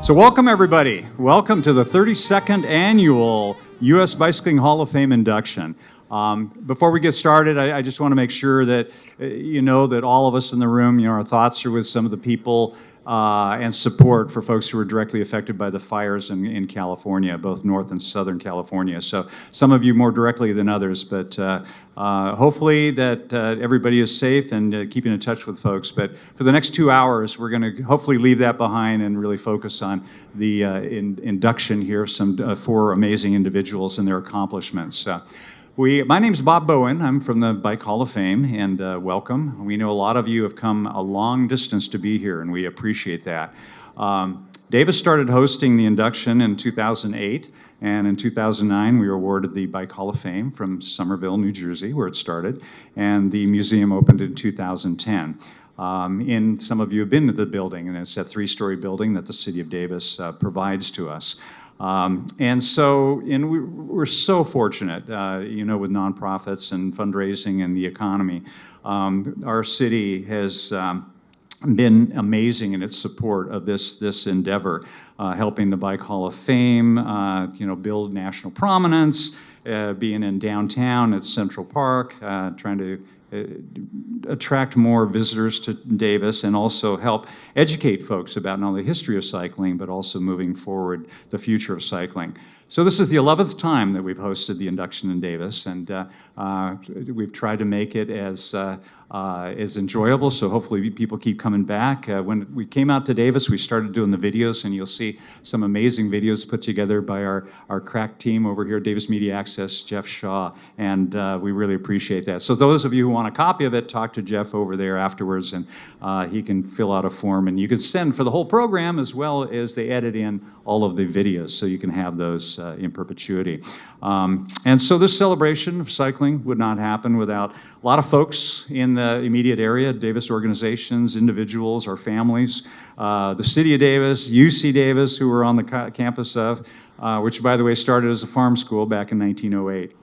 So welcome everybody. Welcome to the 32nd annual U.S. Bicycling Hall of Fame induction. Before we get started, I just want to make sure that you know that all of us in the room, our thoughts are with some of the people and support for folks who were directly affected by the fires in California, both North and Southern California. So some of you more directly than others, but hopefully that everybody is safe and keeping in touch with folks. But for the next 2 hours, we're going to hopefully leave that behind and really focus on the induction here of some 4 amazing individuals and their accomplishments. My name's Bob Bowen. I'm from the Bike Hall of Fame, and welcome. We know a lot of you have come a long distance to be here, and we appreciate that. Davis started hosting the induction in 2008, and in 2009 we were awarded the Bike Hall of Fame from Somerville, New Jersey, where it started, and the museum opened in 2010. Some of you have been to the building, and it's that 3-story building that the city of Davis provides to us. And we're so fortunate, with nonprofits and fundraising and the economy. Our city has been amazing in its support of this endeavor, helping the Bike Hall of Fame, build national prominence, being in downtown at Central Park, trying to attract more visitors to Davis and also help educate folks about not only the history of cycling, but also moving forward the future of cycling. So this is the 11th time that we've hosted the induction in Davis, and we've tried to make it as enjoyable, so hopefully people keep coming back. When we came out to Davis, we started doing the videos, and you'll see some amazing videos put together by our crack team over here at Davis Media Access, Jeff Shaw, and we really appreciate that. So those of you who want a copy of it, talk to Jeff over there afterwards, and he can fill out a form, and you can send for the whole program as well as they edit in all of the videos, so you can have those in perpetuity. And so this celebration of cycling would not happen without a lot of folks in the immediate area, Davis organizations, individuals, our families, the city of Davis, UC Davis, who we're on the campus of, which by the way started as a farm school back in 1908.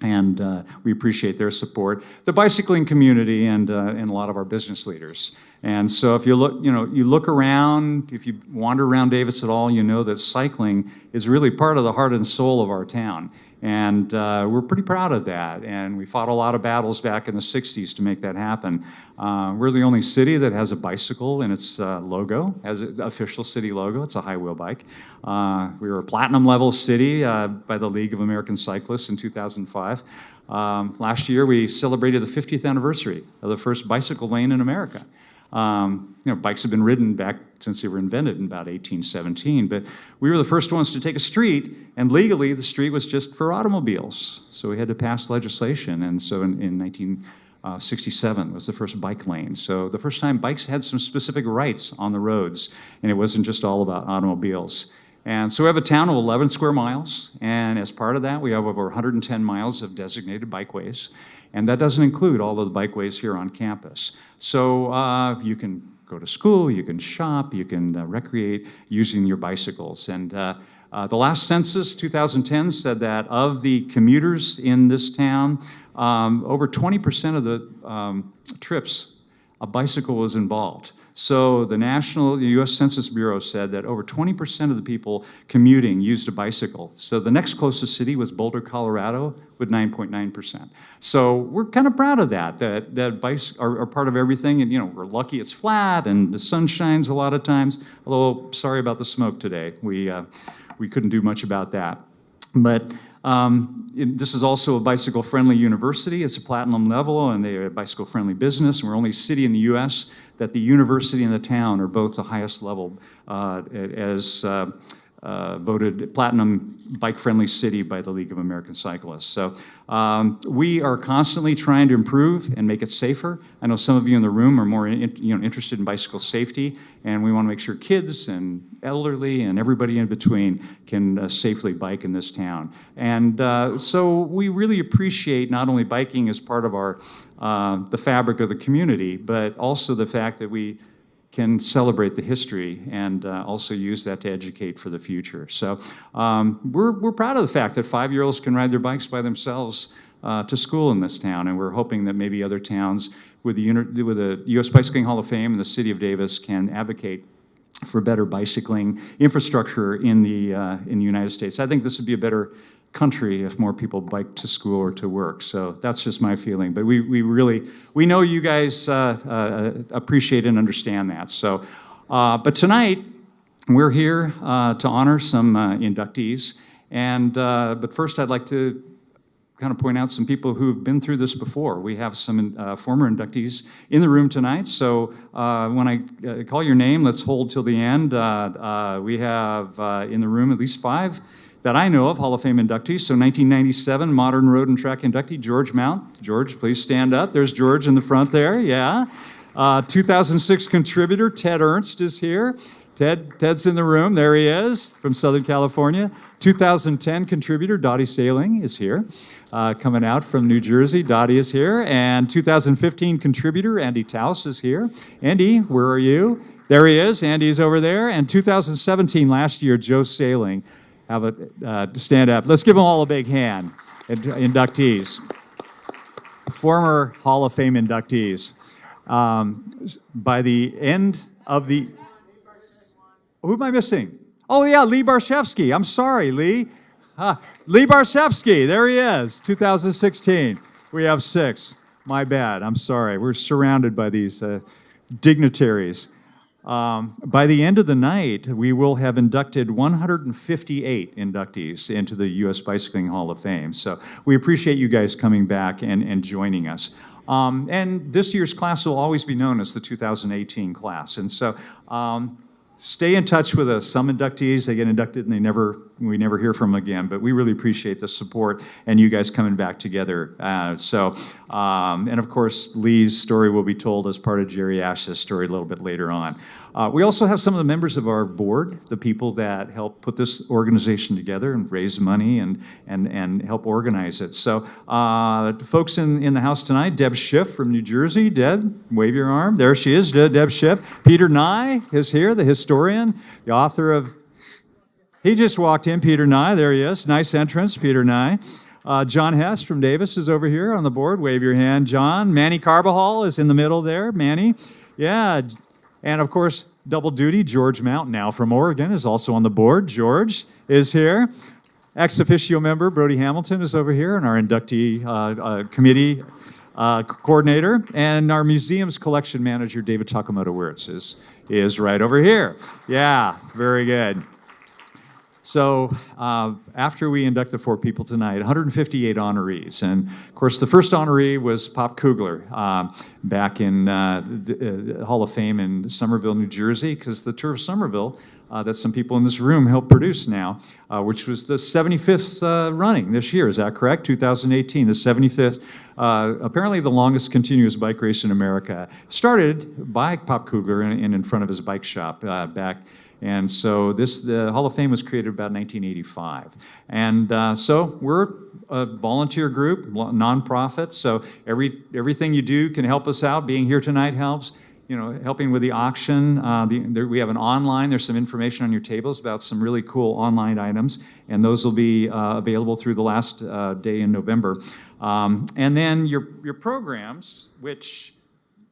And we appreciate their support, the bicycling community, and a lot of our business leaders. And so if you look around, if you wander around Davis at all, you know that cycling is really part of the heart and soul of our town. And we're pretty proud of that. And we fought a lot of battles back in the 60s to make that happen. We're the only city that has a bicycle in its logo, as an official city logo. It's a high-wheel bike. We were a platinum level city by the League of American Cyclists in 2005. Last year, we celebrated the 50th anniversary of the first bicycle lane in America. Bikes have been ridden back since they were invented in about 1817, but we were the first ones to take a street, and legally the street was just for automobiles. So we had to pass legislation, and so in 1967 was the first bike lane. So the first time bikes had some specific rights on the roads, and it wasn't just all about automobiles. And so we have a town of 11 square miles, and as part of that, we have over 110 miles of designated bikeways. And that doesn't include all of the bikeways here on campus. So you can go to school, you can shop, you can recreate using your bicycles. And the last census, 2010, said that of the commuters in this town, over 20% of the trips, a bicycle was involved. So the U.S. Census Bureau said that over 20% of the people commuting used a bicycle. So the next closest city was Boulder, Colorado, with 9.9%. So we're kind of proud of that bikes are part of everything. And, we're lucky it's flat and the sun shines a lot of times. Although, sorry about the smoke today. We couldn't do much about that. But this is also a bicycle-friendly university. It's a platinum level, and they're a bicycle-friendly business. And we're only city in the U.S. that the university and the town are both the highest level as voted platinum bike-friendly city by the League of American Cyclists. So we are constantly trying to improve and make it safer. I know some of you in the room are more interested in bicycle safety, and we want to make sure kids and elderly and everybody in between can safely bike in this town. And so we really appreciate not only biking as part of our the fabric of the community, but also the fact that we can celebrate the history and also use that to educate for the future. So we're proud of the fact that 5-year-olds can ride their bikes by themselves to school in this town, and we're hoping that maybe other towns with the U.S. Bicycling Hall of Fame and the City of Davis can advocate for better bicycling infrastructure in the United States. I think this would be a better country if more people bike to school or to work. So that's just my feeling. But we know you guys appreciate and understand that. So, but tonight we're here to honor some inductees. And but first, I'd like to kind of point out some people who've been through this before. We have some former inductees in the room tonight, so when I call your name, let's hold till the end. We have in the room at least 5 that I know of, Hall of Fame inductees. So 1997 Modern Road and Track inductee, George Mount. George, please stand up. There's George in the front there, yeah. 2006 contributor, Ted Ernst is here. Ted's in the room, there he is, from Southern California. 2010 contributor, Dottie Sailing is here, coming out from New Jersey. Dottie is here. And 2015 contributor, Andy Taus is here. Andy, where are you? There he is, Andy's over there. And 2017, last year, Joe Sailing. Have a stand up. Let's give them all a big hand, inductees. Former Hall of Fame inductees. By the end of the... Who am I missing? Oh, yeah, Lee Barshevsky. I'm sorry, Lee. Lee Barshevsky, there he is, 2016. We have 6. My bad, I'm sorry. We're surrounded by these dignitaries. By the end of the night, we will have inducted 158 inductees into the U.S. Bicycling Hall of Fame. So we appreciate you guys coming back and joining us. And this year's class will always be known as the 2018 class. And so stay in touch with us. Some inductees, they get inducted and we never hear from them again, but we really appreciate the support and you guys coming back together. And of course, Lee's story will be told as part of Jerry Ash's story a little bit later on. We also have some of the members of our board, the people that help put this organization together and raise money and help organize it. So folks in the house tonight, Deb Schiff from New Jersey. Deb, wave your arm. There she is, Deb Schiff. Peter Nye is here, the historian, the author of... He just walked in, Peter Nye. There he is. Nice entrance, Peter Nye. John Hess from Davis is over here on the board. Wave your hand, John. Manny Carbajal is in the middle there. Manny. Yeah. And, of course, double duty, George Mount, now from Oregon, is also on the board. George is here. Ex officio member Brody Hamilton is over here, and our inductee committee coordinator. And our museum's collection manager, David Takamoto Wirtz, is right over here. Yeah, very good. So after we induct the 4 people tonight, 158 honorees. And of course, the first honoree was Pop Kugler back in the Hall of Fame in Somerville, New Jersey, because the Tour of Somerville, that some people in this room help produce now, which was the 75th running this year. Is that correct? 2018, the 75th, apparently the longest continuous bike race in America. Started by Pop Kugler in front of his bike shop back. And so the Hall of Fame was created about 1985. And so we're a volunteer group, nonprofit, so everything you do can help us out. Being here tonight helps. You know, helping with the auction. We have an online, there's some information on your tables about some really cool online items, and those will be available through the last day in November. And then your programs, which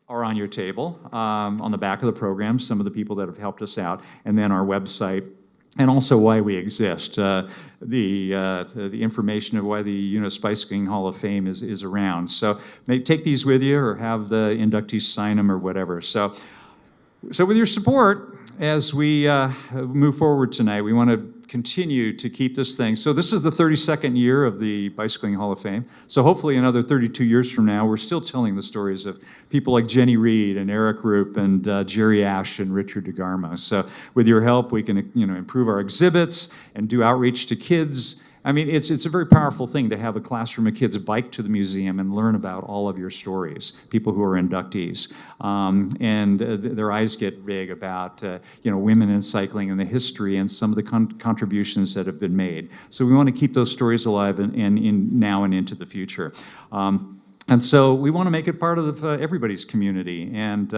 are on your table, on the back of the program, some of the people that have helped us out, and then our website, and also why we exist. The information of why the U.S. Bicycling Hall of Fame is around. So take these with you or have the inductees sign them or whatever. So with your support, as we move forward tonight, we want to continue to keep this thing. So this is the 32nd year of the Bicycling Hall of Fame. So hopefully another 32 years from now, we're still telling the stories of people like Jennie Reed and Eric Rupe and Jerry Ash and Richard DeGarmo. So with your help, we can improve our exhibits and do outreach to kids. I mean, it's a very powerful thing to have a classroom of kids bike to the museum and learn about all of your stories, people who are inductees. And their eyes get big about women in cycling and the history and some of the contributions that have been made. So we want to keep those stories alive and in now and into the future. And so we want to make it part of everybody's community. And,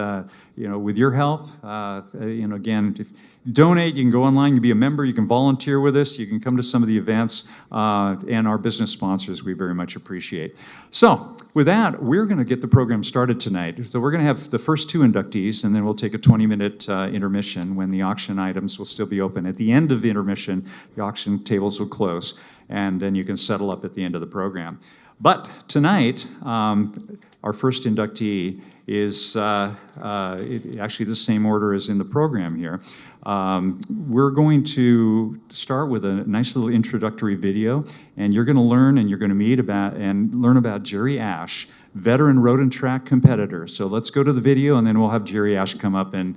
with your help, again, if you donate, you can go online, you can be a member, you can volunteer with us, you can come to some of the events, and our business sponsors we very much appreciate. So with that, we're going to get the program started tonight. So we're going to have the first two inductees, and then we'll take a 20-minute intermission when the auction items will still be open. At the end of the intermission, the auction tables will close, and then you can settle up at the end of the program. But tonight, our first inductee is actually the same order as in the program here. We're going to start with a nice little introductory video, and you're going to learn and you're going to meet about and learn about Jerry Ash, veteran road and track competitor. So let's go to the video, and then we'll have Jerry Ash come up and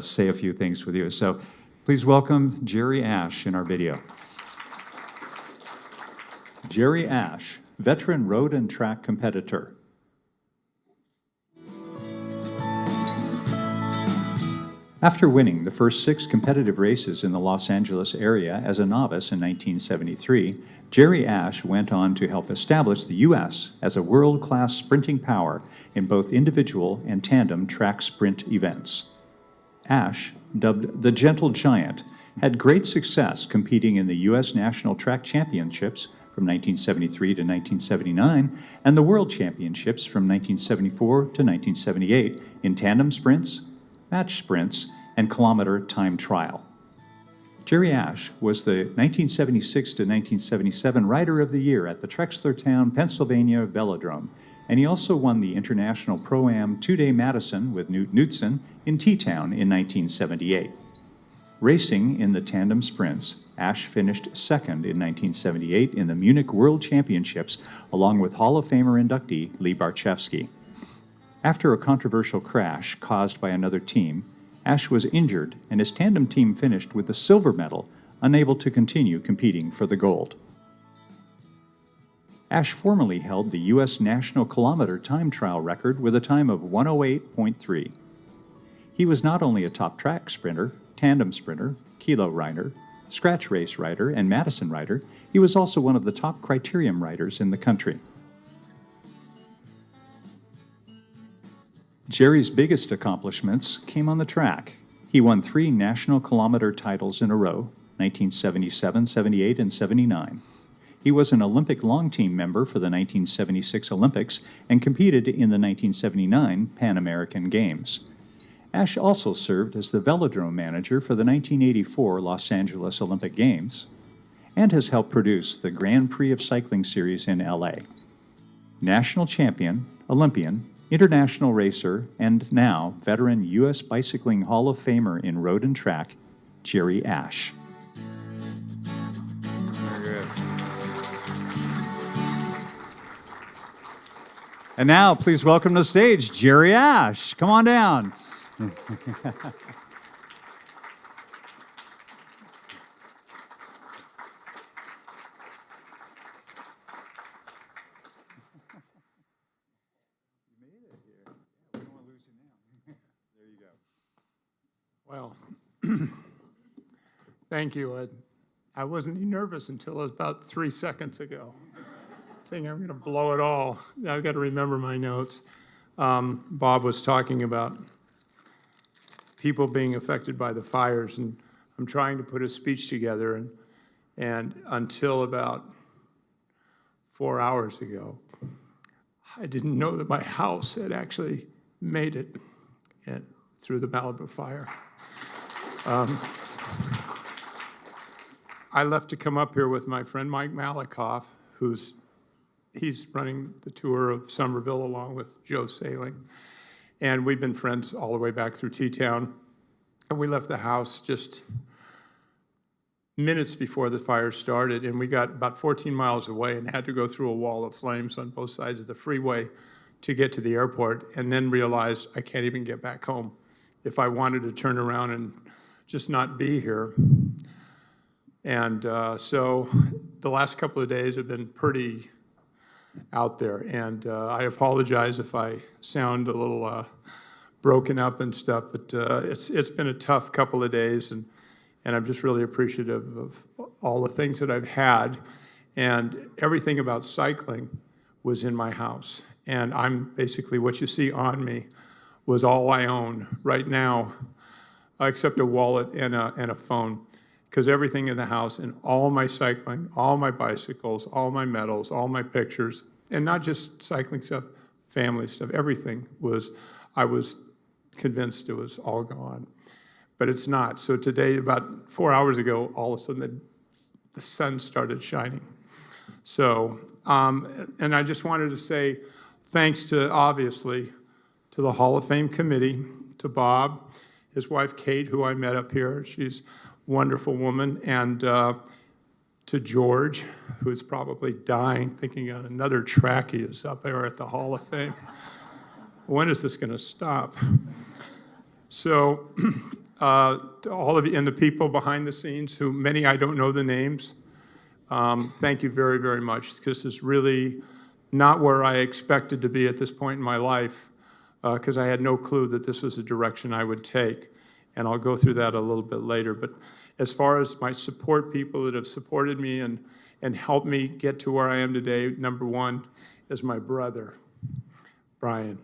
say a few things with you. So please welcome Jerry Ash in our video. Jerry Ash, veteran road and track competitor. After winning the first 6 competitive races in the Los Angeles area as a novice in 1973, Jerry Ash went on to help establish the U.S. as a world-class sprinting power in both individual and tandem track sprint events. Ash, dubbed the Gentle Giant, had great success competing in the U.S. National Track Championships from 1973 to 1979, and the World Championships from 1974 to 1978 in tandem sprints, match sprints, and kilometer time trial. Jerry Ash was the 1976 to 1977 Rider of the Year at the Trexlertown, Pennsylvania Velodrome, and he also won the International Pro-Am 2-Day Madison with Knut Knudsen in T-Town in 1978. Racing in the tandem sprints, Ash finished second in 1978 in the Munich World Championships, along with Hall of Famer inductee Lee Barczewski. After a controversial crash caused by another team, Ash was injured and his tandem team finished with the silver medal, unable to continue competing for the gold. Ash formerly held the U.S. National Kilometer Time Trial record with a time of 108.3. He was not only a top track sprinter, tandem sprinter, kilo rider, scratch race rider, and Madison rider, he was also one of the top criterium riders in the country. Jerry's biggest accomplishments came on the track. He won 3 national kilometer titles in a row, 1977, 78, and 79. He was an Olympic long team member for the 1976 Olympics and competed in the 1979 Pan American Games. Ash also served as the velodrome manager for the 1984 Los Angeles Olympic Games and has helped produce the Grand Prix of Cycling series in LA. National champion, Olympian, international racer, and now veteran U.S. Bicycling Hall of Famer in road and track, Jerry Ash. Very good. And now, please welcome to the stage, Jerry Ash. Come on down. Well, thank you. I wasn't nervous until about 3 seconds ago. I think I'm going to blow it all. I've got to remember my notes. Bob was talking about people being affected by the fires, and I'm trying to put a speech together, and until about 4 hours ago, I didn't know that my house had actually made it through the Malibu fire. I left to come up here with my friend Mike Malikoff, he's running the tour of Somerville along with Joe Sailing. And we've been friends all the way back through T-Town. And we left the house just minutes before the fire started, and we got about 14 miles away and had to go through a wall of flames on both sides of the freeway to get to the airport, and then realized I can't even get back home if I wanted to turn around and just not be here. And so the last couple of days have been pretty out there, and I apologize if I sound a little broken up and stuff, but it's been a tough couple of days, and I'm just really appreciative of all the things that I've had, and everything about cycling was in my house. And I'm basically, what you see on me was all I own right now, except a wallet and a phone. Because everything in the house and all my cycling, all my bicycles, all my medals, all my pictures, and not just cycling stuff, family stuff, everything I was convinced it was all gone. But it's not. So today, about 4 hours ago, all of a sudden the sun started shining. So, and I just wanted to say thanks to, obviously, to the Hall of Fame committee, to Bob, his wife Kate, who I met up here. She's a wonderful woman. And to George, who's probably dying, thinking on another track he is up there at the Hall of Fame. When is this going to stop? So, to all of you and the people behind the scenes, who many I don't know the names, thank you very, very much. This is really not where I expected to be at this point in my life, because I had no clue that this was the direction I would take. And I'll go through that a little bit later. But as far as my support people that have supported me and helped me get to where I am today, number one is my brother, Brian.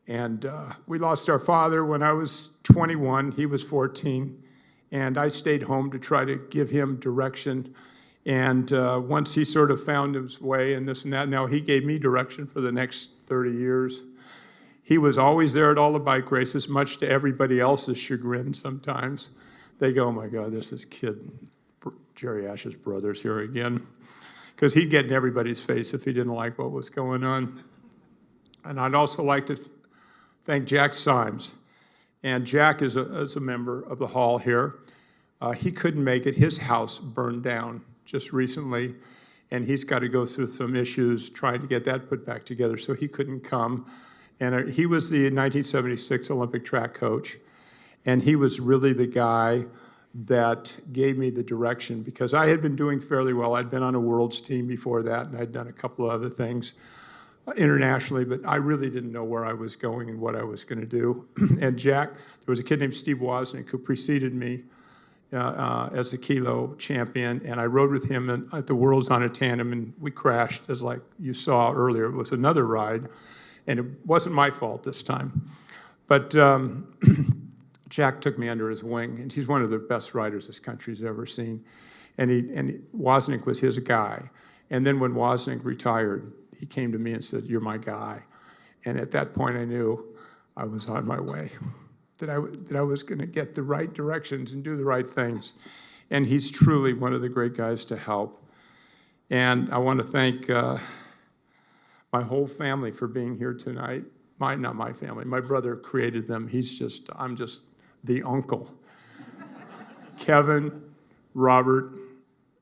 And we lost our father when I was 21. He was 14. And I stayed home to try to give him direction. And once he sort of found his way and this and that, now he gave me direction for the next 30 years. He was always there at all the bike races, much to everybody else's chagrin sometimes. They go, oh my God, there's this kid, Jerry Ash's brother's here again. Because he'd get in everybody's face if he didn't like what was going on. And I'd also like to thank Jack Symes. And Jack is a member of the hall here. He couldn't make it. His house burned down just recently, and he's got to go through some issues trying to get that put back together, so he couldn't come. And he was the 1976 Olympic track coach, and he was really the guy that gave me the direction, because I had been doing fairly well. I'd been on a world's team before that, and I'd done a couple of other things internationally, but I really didn't know where I was going and what I was going to do. And Jack, there was a kid named Steve Wozniak who preceded me as the kilo champion, and I rode with him at the Worlds on a tandem, and we crashed, as like you saw earlier. It was another ride, and it wasn't my fault this time. But Jack took me under his wing, and he's one of the best riders this country's ever seen. And Wozniak was his guy. And then when Wozniak retired, he came to me and said, "You're my guy." And at that point, I knew I was on my way, that I was going to get the right directions and do the right things. And he's truly one of the great guys to help. And I want to thank my whole family for being here tonight. Not my family. My brother created them. I'm just the uncle. Kevin, Robert.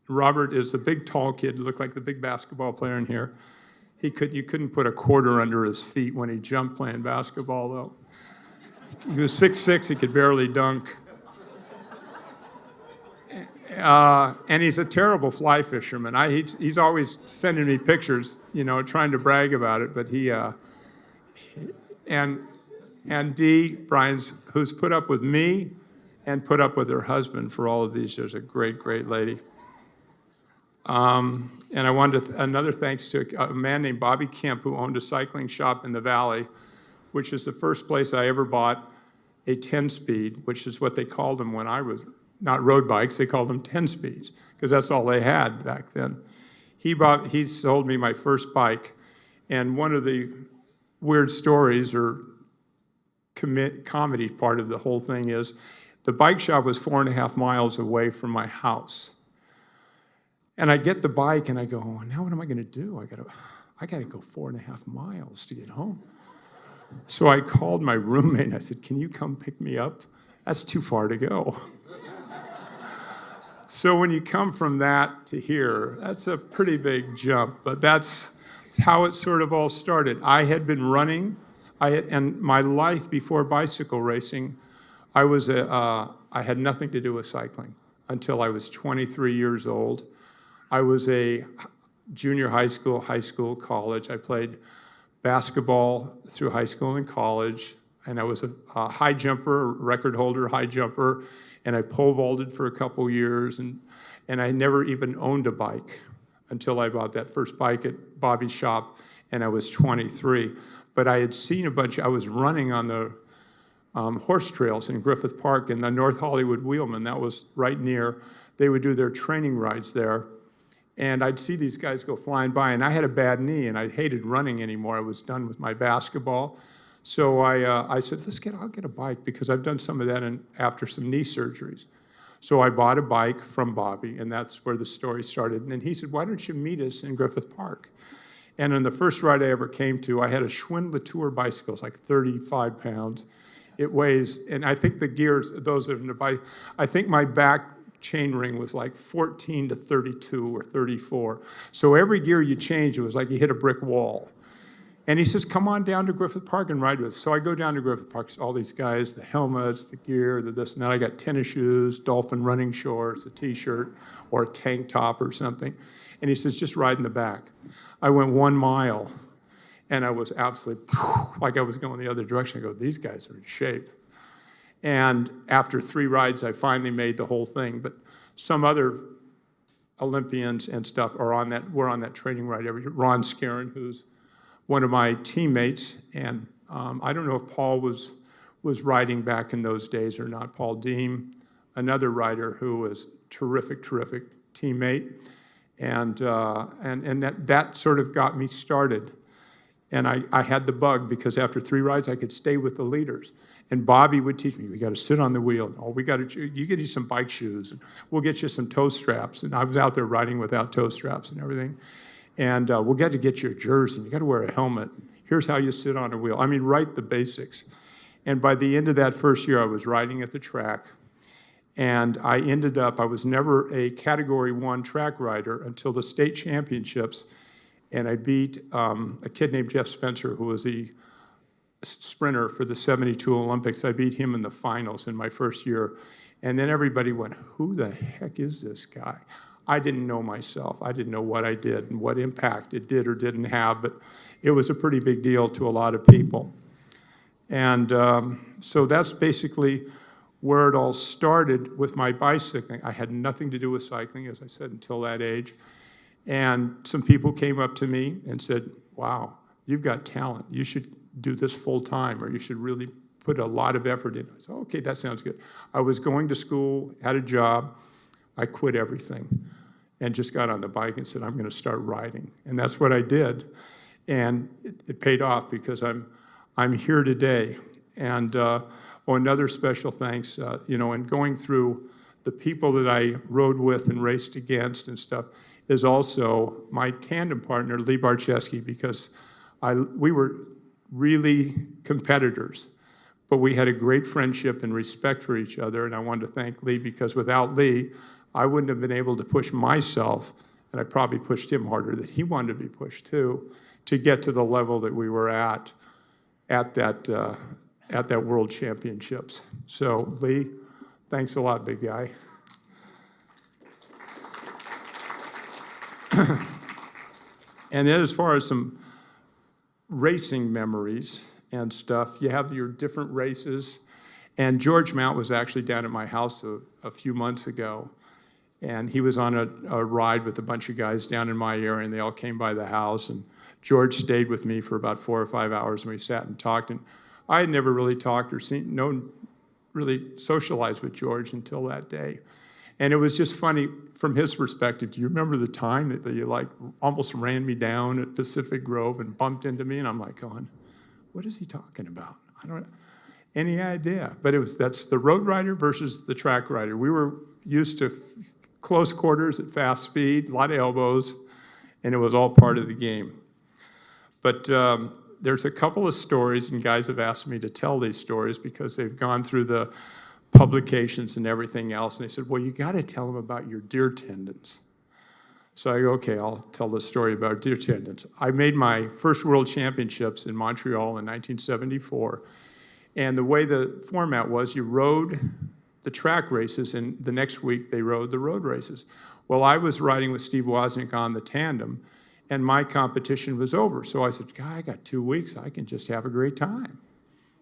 Robert is the big, tall kid who looked like the big basketball player in here. You couldn't put a quarter under his feet when he jumped playing basketball, though. He was 6'6", he could barely dunk. And he's a terrible fly fisherman. He's always sending me pictures, trying to brag about it. But and Dee, Brian's, who's put up with me and put up with her husband for all of these years, a great, great lady. And I wanted another thanks to a man named Bobby Kemp, who owned a cycling shop in the Valley, which is the first place I ever bought a 10-speed, which is what they called them when I was, not road bikes, they called them 10-speeds, because that's all they had back then. He sold me my first bike, and one of the weird stories or comedy part of the whole thing is the bike shop was 4.5 miles away from my house. And I get the bike and I go, oh, now what am I going to do? I got to go 4.5 miles to get home. So I called my roommate and I said, can you come pick me up? That's too far to go. So when you come from that to here, that's a pretty big jump, but that's how it sort of all started. I had been running, and my life before bicycle racing, I had nothing to do with cycling until I was 23 years old. I was a junior high school, college. I played basketball through high school and college, and I was a high jumper, record holder, high jumper, and I pole vaulted for a couple years, and I never even owned a bike until I bought that first bike at Bobby's shop, and I was 23. But I had seen I was running on the horse trails in Griffith Park in the North Hollywood Wheelman. That was right near. They would do their training rides there. And I'd see these guys go flying by, and I had a bad knee, and I hated running anymore. I was done with my basketball. So I said, I'll get a bike, because I've done some of that after some knee surgeries. So I bought a bike from Bobby, and that's where the story started. And then he said, why don't you meet us in Griffith Park? And on the first ride I ever came to, I had a Schwinn Latour bicycle. It's like 35 pounds. It weighs, and I think the gears, those are in the bike, I think my back chain ring was like 14 to 32 or 34. So every gear you change, it was like you hit a brick wall. And he says, come on down to Griffith Park and ride with us. So I go down to Griffith Park, all these guys, the helmets, the gear, the this and that. I got tennis shoes, dolphin running shorts, a t-shirt, or a tank top or something. And he says, just ride in the back. I went 1 mile, and I was absolutely, like I was going the other direction. I go, these guys are in shape. And after 3 rides, I finally made the whole thing. But some other Olympians and stuff were on that training ride every year. Ron Scarron, who's one of my teammates, and I don't know if Paul was riding back in those days or not. Paul Deem, another rider who was terrific teammate, and that sort of got me started. And I had the bug, because after 3 rides, I could stay with the leaders. And Bobby would teach me, we got to sit on the wheel. Oh, you get you some bike shoes, and we'll get you some toe straps. And I was out there riding without toe straps and everything. And we'll get you a jersey. You got to wear a helmet. Here's how you sit on a wheel. I mean, right, the basics. And by the end of that first year, I was riding at the track. And I was never a Category 1 track rider until the state championships. And I beat a kid named Jeff Spencer, who was the sprinter for the 72 Olympics. I beat him in the finals in my first year. And then everybody went, who the heck is this guy? I didn't know myself. I didn't know what I did and what impact it did or didn't have, but it was a pretty big deal to a lot of people. And so that's basically where it all started with my bicycling. I had nothing to do with cycling, as I said, until that age. And some people came up to me and said, wow, you've got talent. You should do this full time, or you should really put a lot of effort in. I said, okay, that sounds good. I was going to school, had a job. I quit everything and just got on the bike and said, I'm going to start riding. And that's what I did. And it paid off, because I'm here today. And another special thanks, in going through the people that I rode with and raced against and stuff, is also my tandem partner, Lee Barczewski, because we were really competitors, but we had a great friendship and respect for each other. And I wanted to thank Lee, because without Lee, I wouldn't have been able to push myself, and I probably pushed him harder than he wanted to be pushed too, to get to the level that we were at that World Championships. So Lee, thanks a lot, big guy. And then as far as some racing memories and stuff, you have your different races. And George Mount was actually down at my house a few months ago. And he was on a ride with a bunch of guys down in my area, and they all came by the house. And George stayed with me for about 4 or 5 hours, and we sat and talked. And I had never really talked or really socialized with George until that day. And it was just funny from his perspective. Do you remember the time that you almost ran me down at Pacific Grove and bumped into me? And I'm like going, what is he talking about? I don't any idea. But that's the road rider versus the track rider. We were used to close quarters at fast speed, a lot of elbows, and it was all part of the game. But there's a couple of stories, and guys have asked me to tell these stories because they've gone through the publications and everything else, and they said, well, you got to tell them about your deer tendons. So I go, okay, I'll tell the story about deer tendons. I made my first World Championships in Montreal in 1974, and the way the format was, you rode the track races, and the next week they rode the road races. Well, I was riding with Steve Wozniak on the tandem, and my competition was over. So I said, God, I got 2 weeks. I can just have a great time.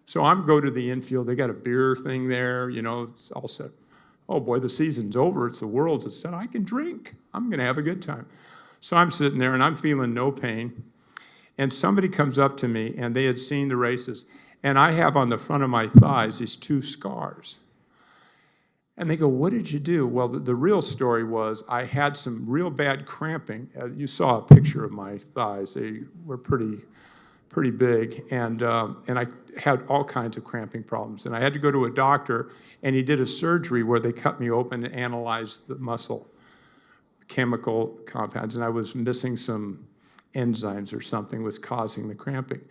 So I'm go to the infield. They got a beer thing there, it's all set. Oh boy, the season's over. It's the Worlds. It said, I can drink. I'm going to have a good time. So I'm sitting there, and I'm feeling no pain. And somebody comes up to me, and they had seen the races, and I have on the front of my thighs these 2 scars. And they go, what did you do? Well, the real story was I had some real bad cramping. You saw a picture of my thighs. They were pretty big, and I had all kinds of cramping problems. And I had to go to a doctor, and he did a surgery where they cut me open and analyzed the muscle chemical compounds, and I was missing some enzymes or something was causing the cramping.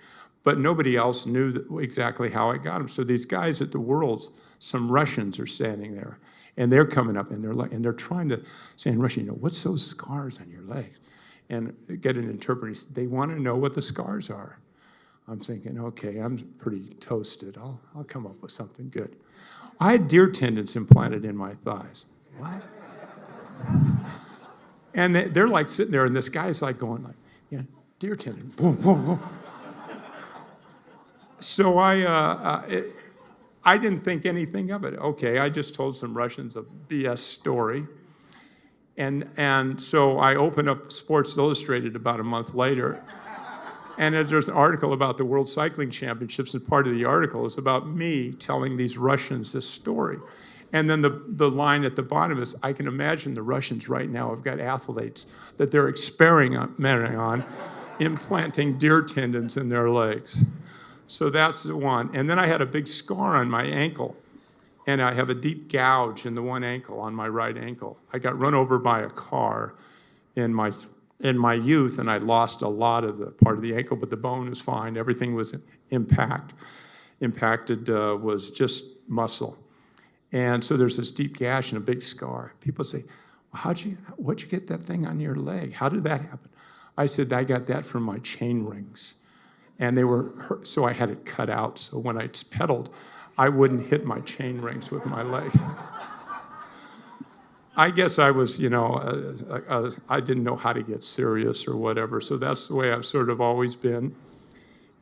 But nobody else knew exactly how I got them. So these guys at the Worlds, some Russians are standing there, and they're coming up, and they're trying to say in Russian, what's those scars on your legs? And get an interpreter. They want to know what the scars are. I'm thinking, okay, I'm pretty toasted. I'll come up with something good. I had deer tendons implanted in my thighs. What? And they're like sitting there, and this guy's like going like, yeah, deer tendon. Boom, boom, boom. So I didn't think anything of it. Okay, I just told some Russians a BS story. And so I opened up Sports Illustrated about a month later, and there's an article about the World Cycling Championships, and part of the article is about me telling these Russians this story. And then the line at the bottom is, I can imagine the Russians right now have got athletes that they're experimenting on implanting deer tendons in their legs. So that's the one. And then I had a big scar on my ankle, and I have a deep gouge in the one ankle, on my right ankle. I got run over by a car in my youth, and I lost a lot of the part of the ankle, but the bone was fine. Everything was impacted was just muscle. And so there's this deep gash and a big scar. People say, what'd you get that thing on your leg? How did that happen? I said, I got that from my chain rings. And they were hurt, so I had it cut out. So when I pedaled, I wouldn't hit my chain rings with my leg. I guess I was, I didn't know how to get serious or whatever. So that's the way I've sort of always been.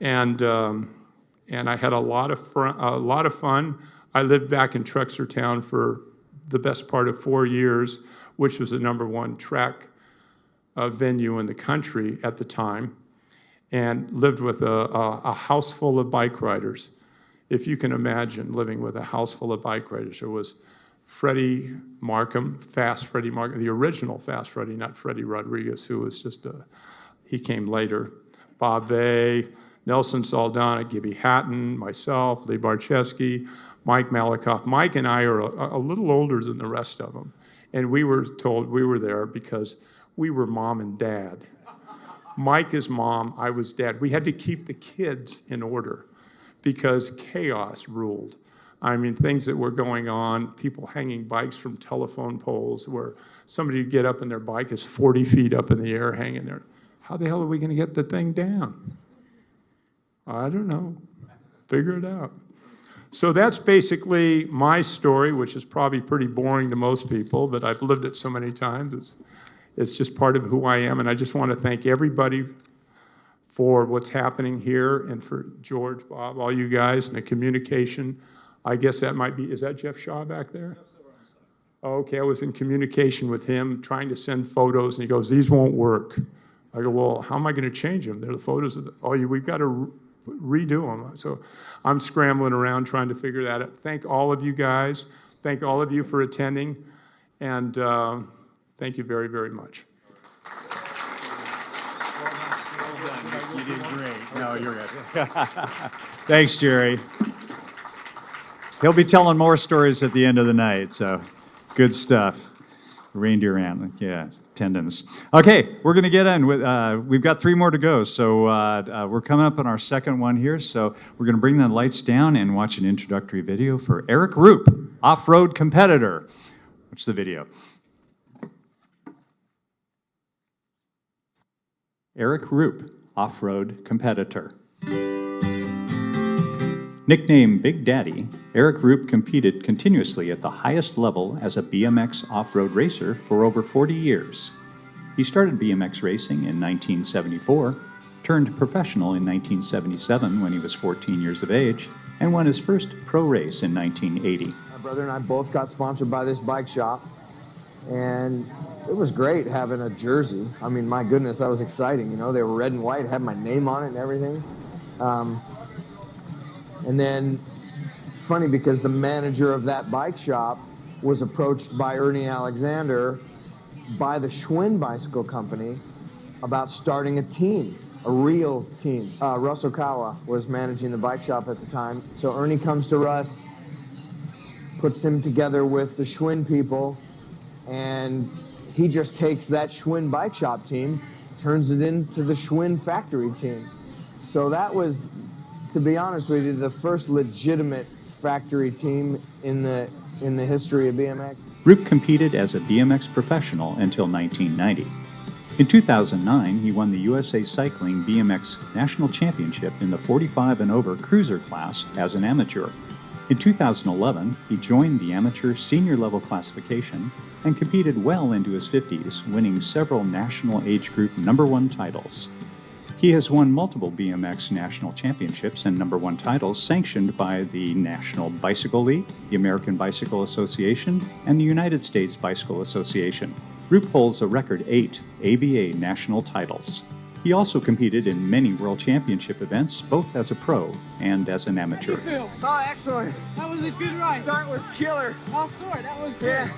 And I had a lot of fun. I lived back in Truxertown for the best part of 4 years, which was the #1 track venue in the country at the time, and lived with a house full of bike riders. If you can imagine living with a house full of bike riders. There was Freddie Markham, Fast Freddie Markham, the original Fast Freddie, not Freddie Rodriguez, who was he came later. Bob Vey, Nelson Saldana, Gibby Hatton, myself, Lee Barczewski, Mike Malikoff. Mike and I are a little older than the rest of them. And we were told we were there because we were mom and dad. Mike is mom, I was dad. We had to keep the kids in order because chaos ruled. I mean, things that were going on, people hanging bikes from telephone poles where somebody would get up and their bike is 40 feet up in the air hanging there. How the hell are we going to get the thing down? I don't know. Figure it out. So that's basically my story, which is probably pretty boring to most people, but I've lived it so many times. It's just part of who I am, and I just want to thank everybody for what's happening here and for George, Bob, all you guys, and the communication. I guess that might be, is that Jeff Shaw back there? Oh, okay, I was in communication with him, trying to send photos, and he goes, these won't work. I go, well, how am I going to change them? They're the photos of we've got to redo them. So I'm scrambling around trying to figure that out. Thank all of you guys. Thank all of you for attending. And thank you very, very much. You did great. No, you're good. Thanks, Jerry. He'll be telling more stories at the end of the night, so good stuff. Reindeer antler, yeah, tendons. Okay, we're going to get in. We've got 3 more to go, so we're coming up on our second one here, so we're going to bring the lights down and watch an introductory video for Eric Rupe, off-road competitor. Watch the video. Eric Rupe, off-road competitor. Nicknamed Big Daddy, Eric Rupe competed continuously at the highest level as a BMX off-road racer for over 40 years. He started BMX racing in 1974, turned professional in 1977 when he was 14 years of age, and won his first pro race in 1980. My brother and I both got sponsored by this bike shop, and it was great having a jersey. I mean, my goodness, that was exciting. You know, they were red and white, had my name on it and everything. And then, funny because the manager of that bike shop was approached by Ernie Alexander by the Schwinn Bicycle Company about starting a team, a real team. Russ Okawa was managing the bike shop at the time. So Ernie comes to Russ, puts him together with the Schwinn people, and he just takes that Schwinn bike shop team, turns it into the Schwinn factory team. So that was, to be honest with you, the first legitimate factory team in the history of BMX. Rupe competed as a BMX professional until 1990. In 2009, he won the USA Cycling BMX National Championship in the 45 and over cruiser class as an amateur. In 2011, he joined the amateur senior level classification and competed well into his 50s, winning several national age group number one titles. He has won multiple BMX national championships and number one titles sanctioned by the National Bicycle League, the American Bicycle Association, and the United States Bicycle Association. Rupe holds a record 8 ABA national titles. He also competed in many World Championship events, both as a pro and as an amateur. Oh, excellent. That was a good ride. Start was killer. Oh, sorry, that was good. Yeah,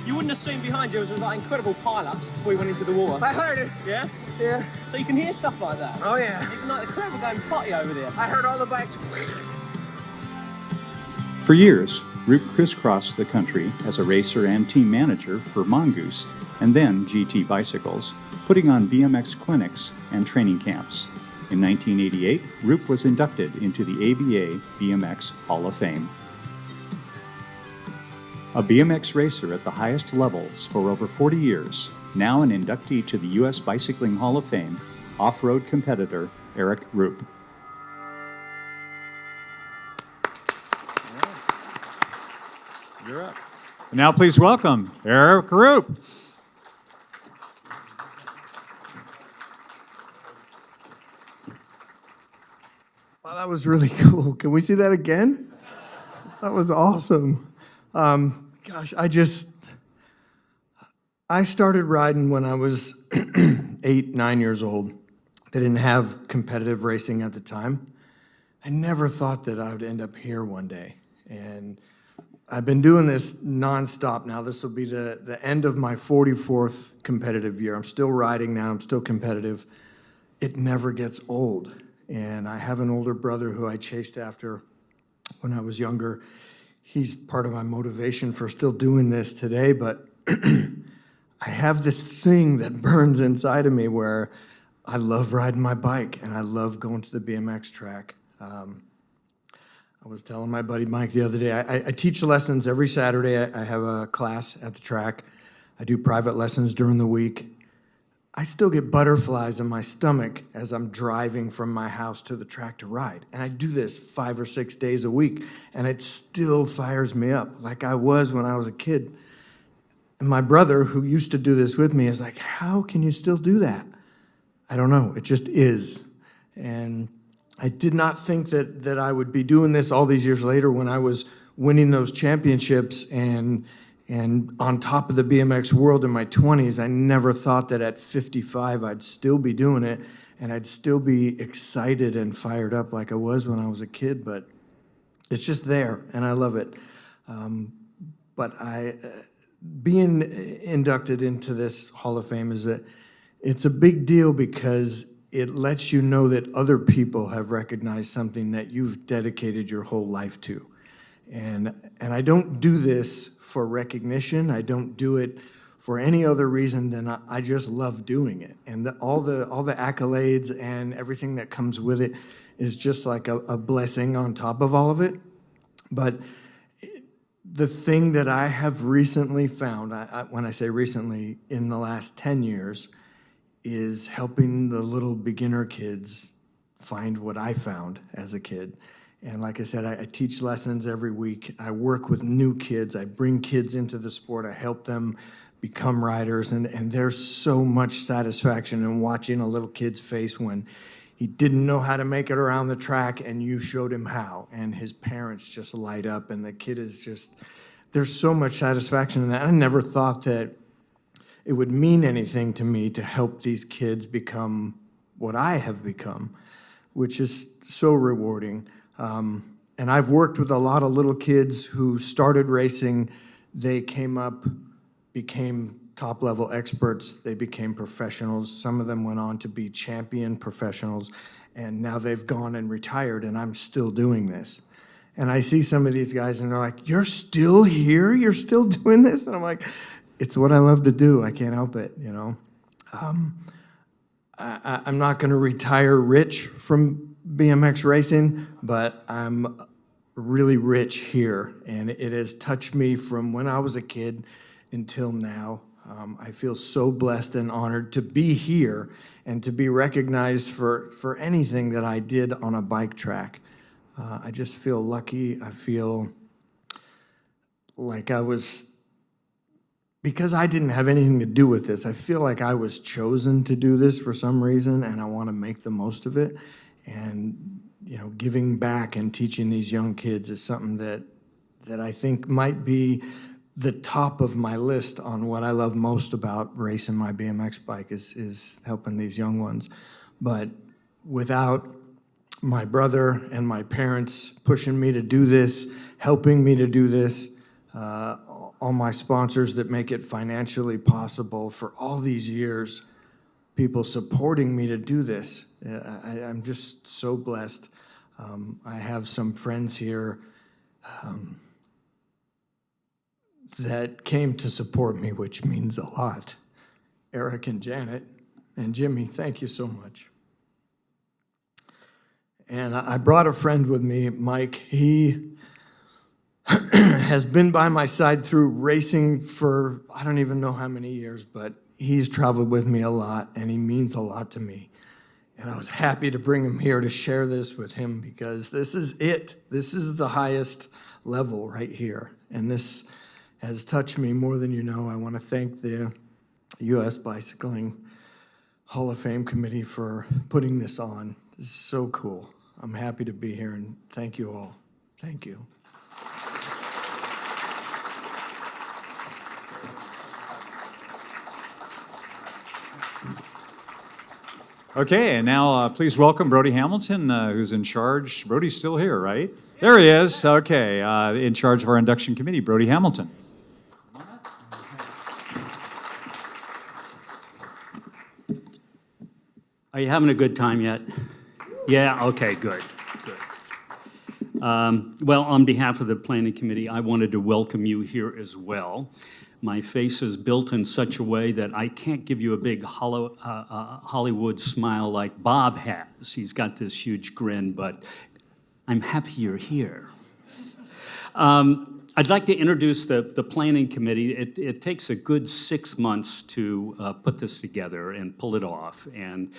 You wouldn't have seen behind you, there was like incredible pile-ups before you went into the water. I heard it. Yeah? Yeah. So you can hear stuff like that. Oh, yeah. Even like the crowd were going potty over there. I heard all the bikes. For years, Rupe crisscrossed the country as a racer and team manager for Mongoose and then GT Bicycles, putting on BMX clinics and training camps. In 1988, Rupe was inducted into the ABA BMX Hall of Fame. A BMX racer at the highest levels for over 40 years, now an inductee to the U.S. Bicycling Hall of Fame, off-road competitor Eric Rupe. You're up. Now please welcome Eric Rupe. Wow, that was really cool. Can we see that again? That was awesome. Gosh, I started riding when I was 8, 9 years old. They didn't have competitive racing at the time. I never thought that I would end up here one day. And I've been doing this nonstop now. This will be the end of my 44th competitive year. I'm still riding now. I'm still competitive. It never gets old. And I have an older brother who I chased after when I was younger. He's part of my motivation for still doing this today, but I have this thing that burns inside of me where I love riding my bike and I love going to the BMX track. I was telling my buddy Mike the other day, I teach lessons every Saturday. I have a class at the track. I do private lessons during the week. I still get butterflies in my stomach as I'm driving from my house to the track to ride. And I do this 5 or 6 days a week, and it still fires me up like I was when I was a kid. And my brother, who used to do this with me, is like, how can you still do that? I don't know. It just is. And I did not think that I would be doing this all these years later when I was winning those championships and on top of the BMX world in my 20s. I never thought that at 55 I'd still be doing it and I'd still be excited and fired up like I was when I was a kid, but it's just there and I love it. But being inducted into this Hall of Fame it's a big deal because it lets you know that other people have recognized something that you've dedicated your whole life to. And I don't do this for recognition. I don't do it for any other reason than I just love doing it. And all the accolades and everything that comes with it is just like a blessing on top of all of it. But the thing that I have recently found, when I say recently, in the last 10 years, is helping the little beginner kids find what I found as a kid. And like I said, I teach lessons every week. I work with new kids. I bring kids into the sport. I help them become riders. And there's so much satisfaction in watching a little kid's face when he didn't know how to make it around the track and you showed him how. And his parents just light up and the kid is just, there's so much satisfaction in that. I never thought that it would mean anything to me to help these kids become what I have become, which is so rewarding. And I've worked with a lot of little kids who started racing. They came up, became top-level experts. They became professionals. Some of them went on to be champion professionals, and now they've gone and retired, and I'm still doing this. And I see some of these guys, and they're like, "You're still here? You're still doing this?" And I'm like, it's what I love to do. I can't help it, you know. I'm not going to retire rich from BMX racing, but I'm really rich here, and it has touched me from when I was a kid until now. I feel so blessed and honored to be here and to be recognized for anything that I did on a bike track. I just feel lucky. I feel like I was, because I didn't have anything to do with this, I feel like I was chosen to do this for some reason, and I want to make the most of it. And, you know, giving back and teaching these young kids is something that I think might be the top of my list on what I love most about racing my BMX bike is helping these young ones. But without my brother and my parents pushing me to do this, helping me to do this, all my sponsors that make it financially possible for all these years, people supporting me to do this. I'm just so blessed. I have some friends here that came to support me, which means a lot. Eric and Janet and Jimmy, thank you so much. And I brought a friend with me, Mike. He has been by my side through racing for I don't even know how many years, but he's traveled with me a lot, and he means a lot to me. And I was happy to bring him here to share this with him, because this is it. This is the highest level right here. And this has touched me more than you know. I want to thank the U.S. Bicycling Hall of Fame Committee for putting this on. This is so cool. I'm happy to be here, and thank you all. Thank you. Okay, and now please welcome Brody Hamilton, who's in charge. Brody's still here, right? There he is. Okay, in charge of our induction committee, Brody Hamilton. Are you having a good time yet? Yeah, okay, good. Well, on behalf of the planning committee, I wanted to welcome you here as well. My face is built in such a way that I can't give you a big Hollywood smile like Bob has. He's got this huge grin, but I'm happy you're here. I'd like to introduce the planning committee. It takes a good 6 months to put this together and pull it off. And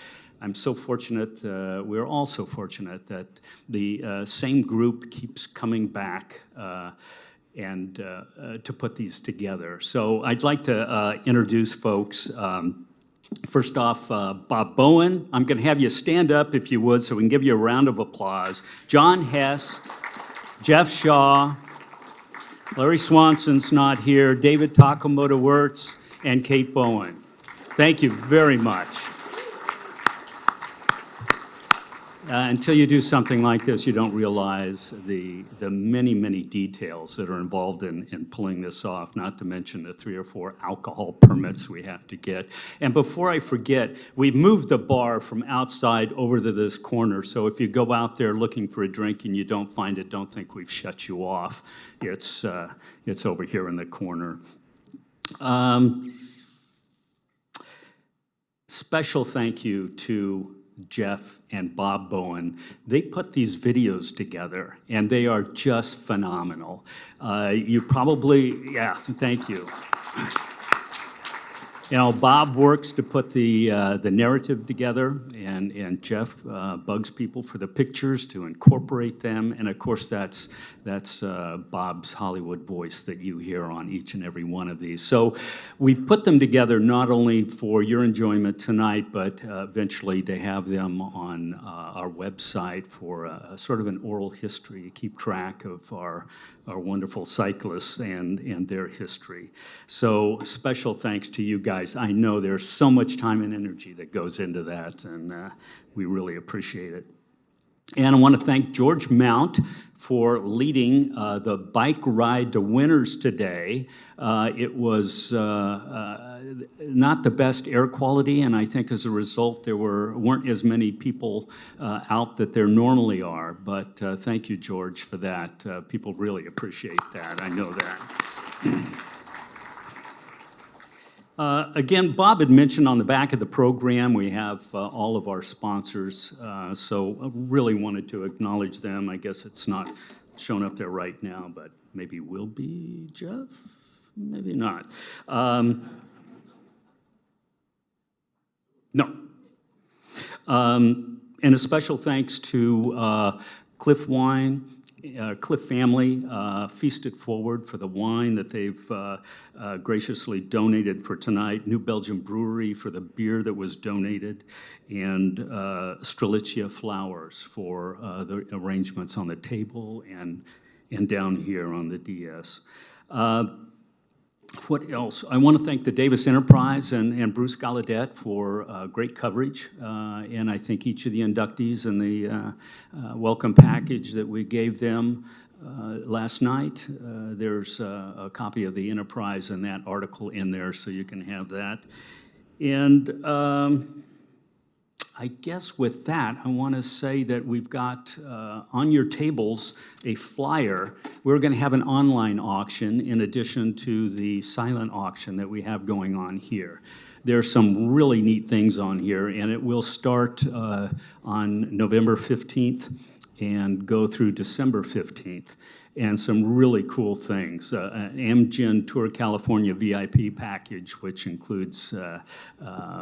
I'm so fortunate, we're all so fortunate that the same group keeps coming back and to put these together. So I'd like to introduce folks. First off, Bob Bowen. I'm going to have you stand up if you would so we can give you a round of applause. John Hess, Jeff Shaw, Larry Swanson's not here, David Takamoto-Wirtz, and Kate Bowen. Thank you very much. Until you do something like this, you don't realize the many, many details that are involved in pulling this off, not to mention the 3 or 4 alcohol permits we have to get. And before I forget, we've moved the bar from outside over to this corner, so if you go out there looking for a drink and you don't find it, don't think we've shut you off. It's over here in the corner. Special thank you to Jeff and Bob Bowen. They put these videos together, and they are just phenomenal. You probably, yeah, thank you. You know, Bob works to put the narrative together, and Jeff bugs people for the pictures to incorporate them, and of course that's Bob's Hollywood voice that you hear on each and every one of these. So we put them together not only for your enjoyment tonight, but eventually to have them on our website for a sort of an oral history to keep track of our wonderful cyclists and their history. So special thanks to you guys. guys. I know there's so much time and energy that goes into that, and we really appreciate it. And I want to thank George Mount for leading the bike ride to winners today. It was not the best air quality, and I think as a result there weren't as many people out that there normally are. But thank you, George, for that. People really appreciate that. I know that. Again, Bob had mentioned on the back of the program we have all of our sponsors, so I really wanted to acknowledge them. I guess it's not shown up there right now, but maybe will be, Jeff? Maybe not. No. And a special thanks to Cliff Wine, Cliff family, Feasted Forward for the wine that they've graciously donated for tonight, New Belgium Brewery for the beer that was donated, and Strelitzia Flowers for the arrangements on the table and down here on the DS. What else? I want to thank the Davis Enterprise and Bruce Gallaudet for great coverage, and I think each of the inductees and the welcome package that we gave them last night. There's a copy of the Enterprise and that article in there, so you can have that. And I guess with that, I want to say that we've got on your tables a flyer. We're going to have an online auction in addition to the silent auction that we have going on here. There's some really neat things on here, and it will start on November 15th and go through December 15th. And some really cool things. An Amgen Tour California VIP package, which includes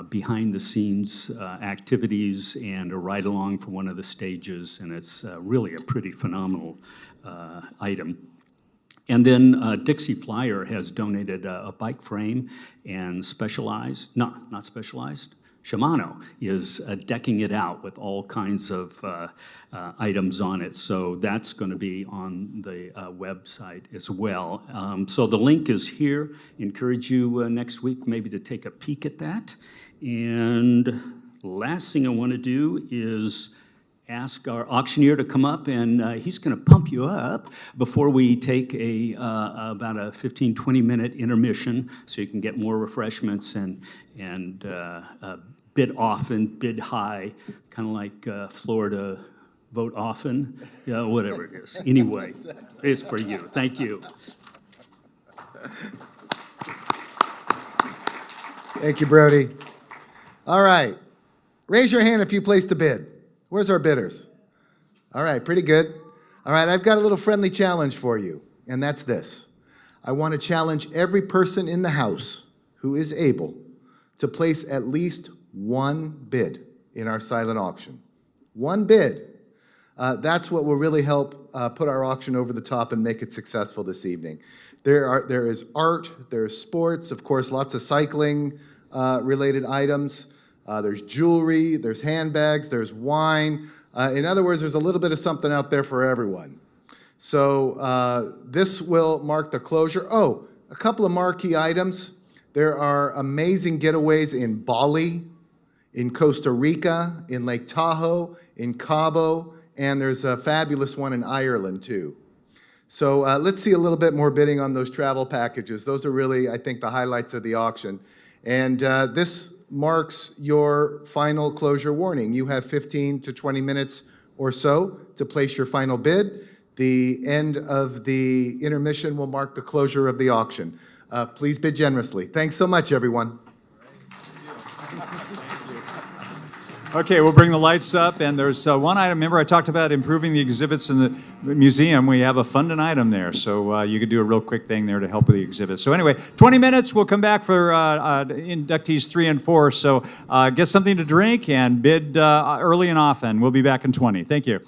behind-the-scenes activities and a ride-along for one of the stages, and it's really a pretty phenomenal item. And then Dixie Flyer has donated a bike frame and not specialized, Shimano is decking it out with all kinds of items on it. So that's going to be on the website as well. So the link is here. Encourage you next week maybe to take a peek at that. And last thing I want to do is ask our auctioneer to come up, and he's going to pump you up before we take about a 15, 20-minute intermission so you can get more refreshments and bid often, bid high, kind of like Florida, vote often, whatever it is. Anyway, it's for you. Thank you. Thank you, Brody. All right. Raise your hand if you placed a bid. Where's our bidders? All right, pretty good. All right, I've got a little friendly challenge for you, and that's this. I want to challenge every person in the house who is able to place at least one bid in our silent auction. One bid. That's what will really help put our auction over the top and make it successful this evening. There is art, there's sports, of course, lots of cycling related items. There's jewelry, there's handbags, there's wine. In other words, there's a little bit of something out there for everyone. So this will mark the closure. Oh, a couple of marquee items. There are amazing getaways in Bali, in Costa Rica, in Lake Tahoe, in Cabo, and there's a fabulous one in Ireland too. So let's see a little bit more bidding on those travel packages. Those are really, I think, the highlights of the auction. And this marks your final closure warning. You have 15 to 20 minutes or so to place your final bid. The end of the intermission will mark the closure of the auction. Please bid generously. Thanks so much, everyone. Okay, we'll bring the lights up, and there's one item. Remember I talked about improving the exhibits in the museum. We have a funded item there, so you could do a real quick thing there to help with the exhibits. So anyway, 20 minutes, we'll come back for inductees 3 and 4, so get something to drink and bid early and often. We'll be back in 20. Thank you.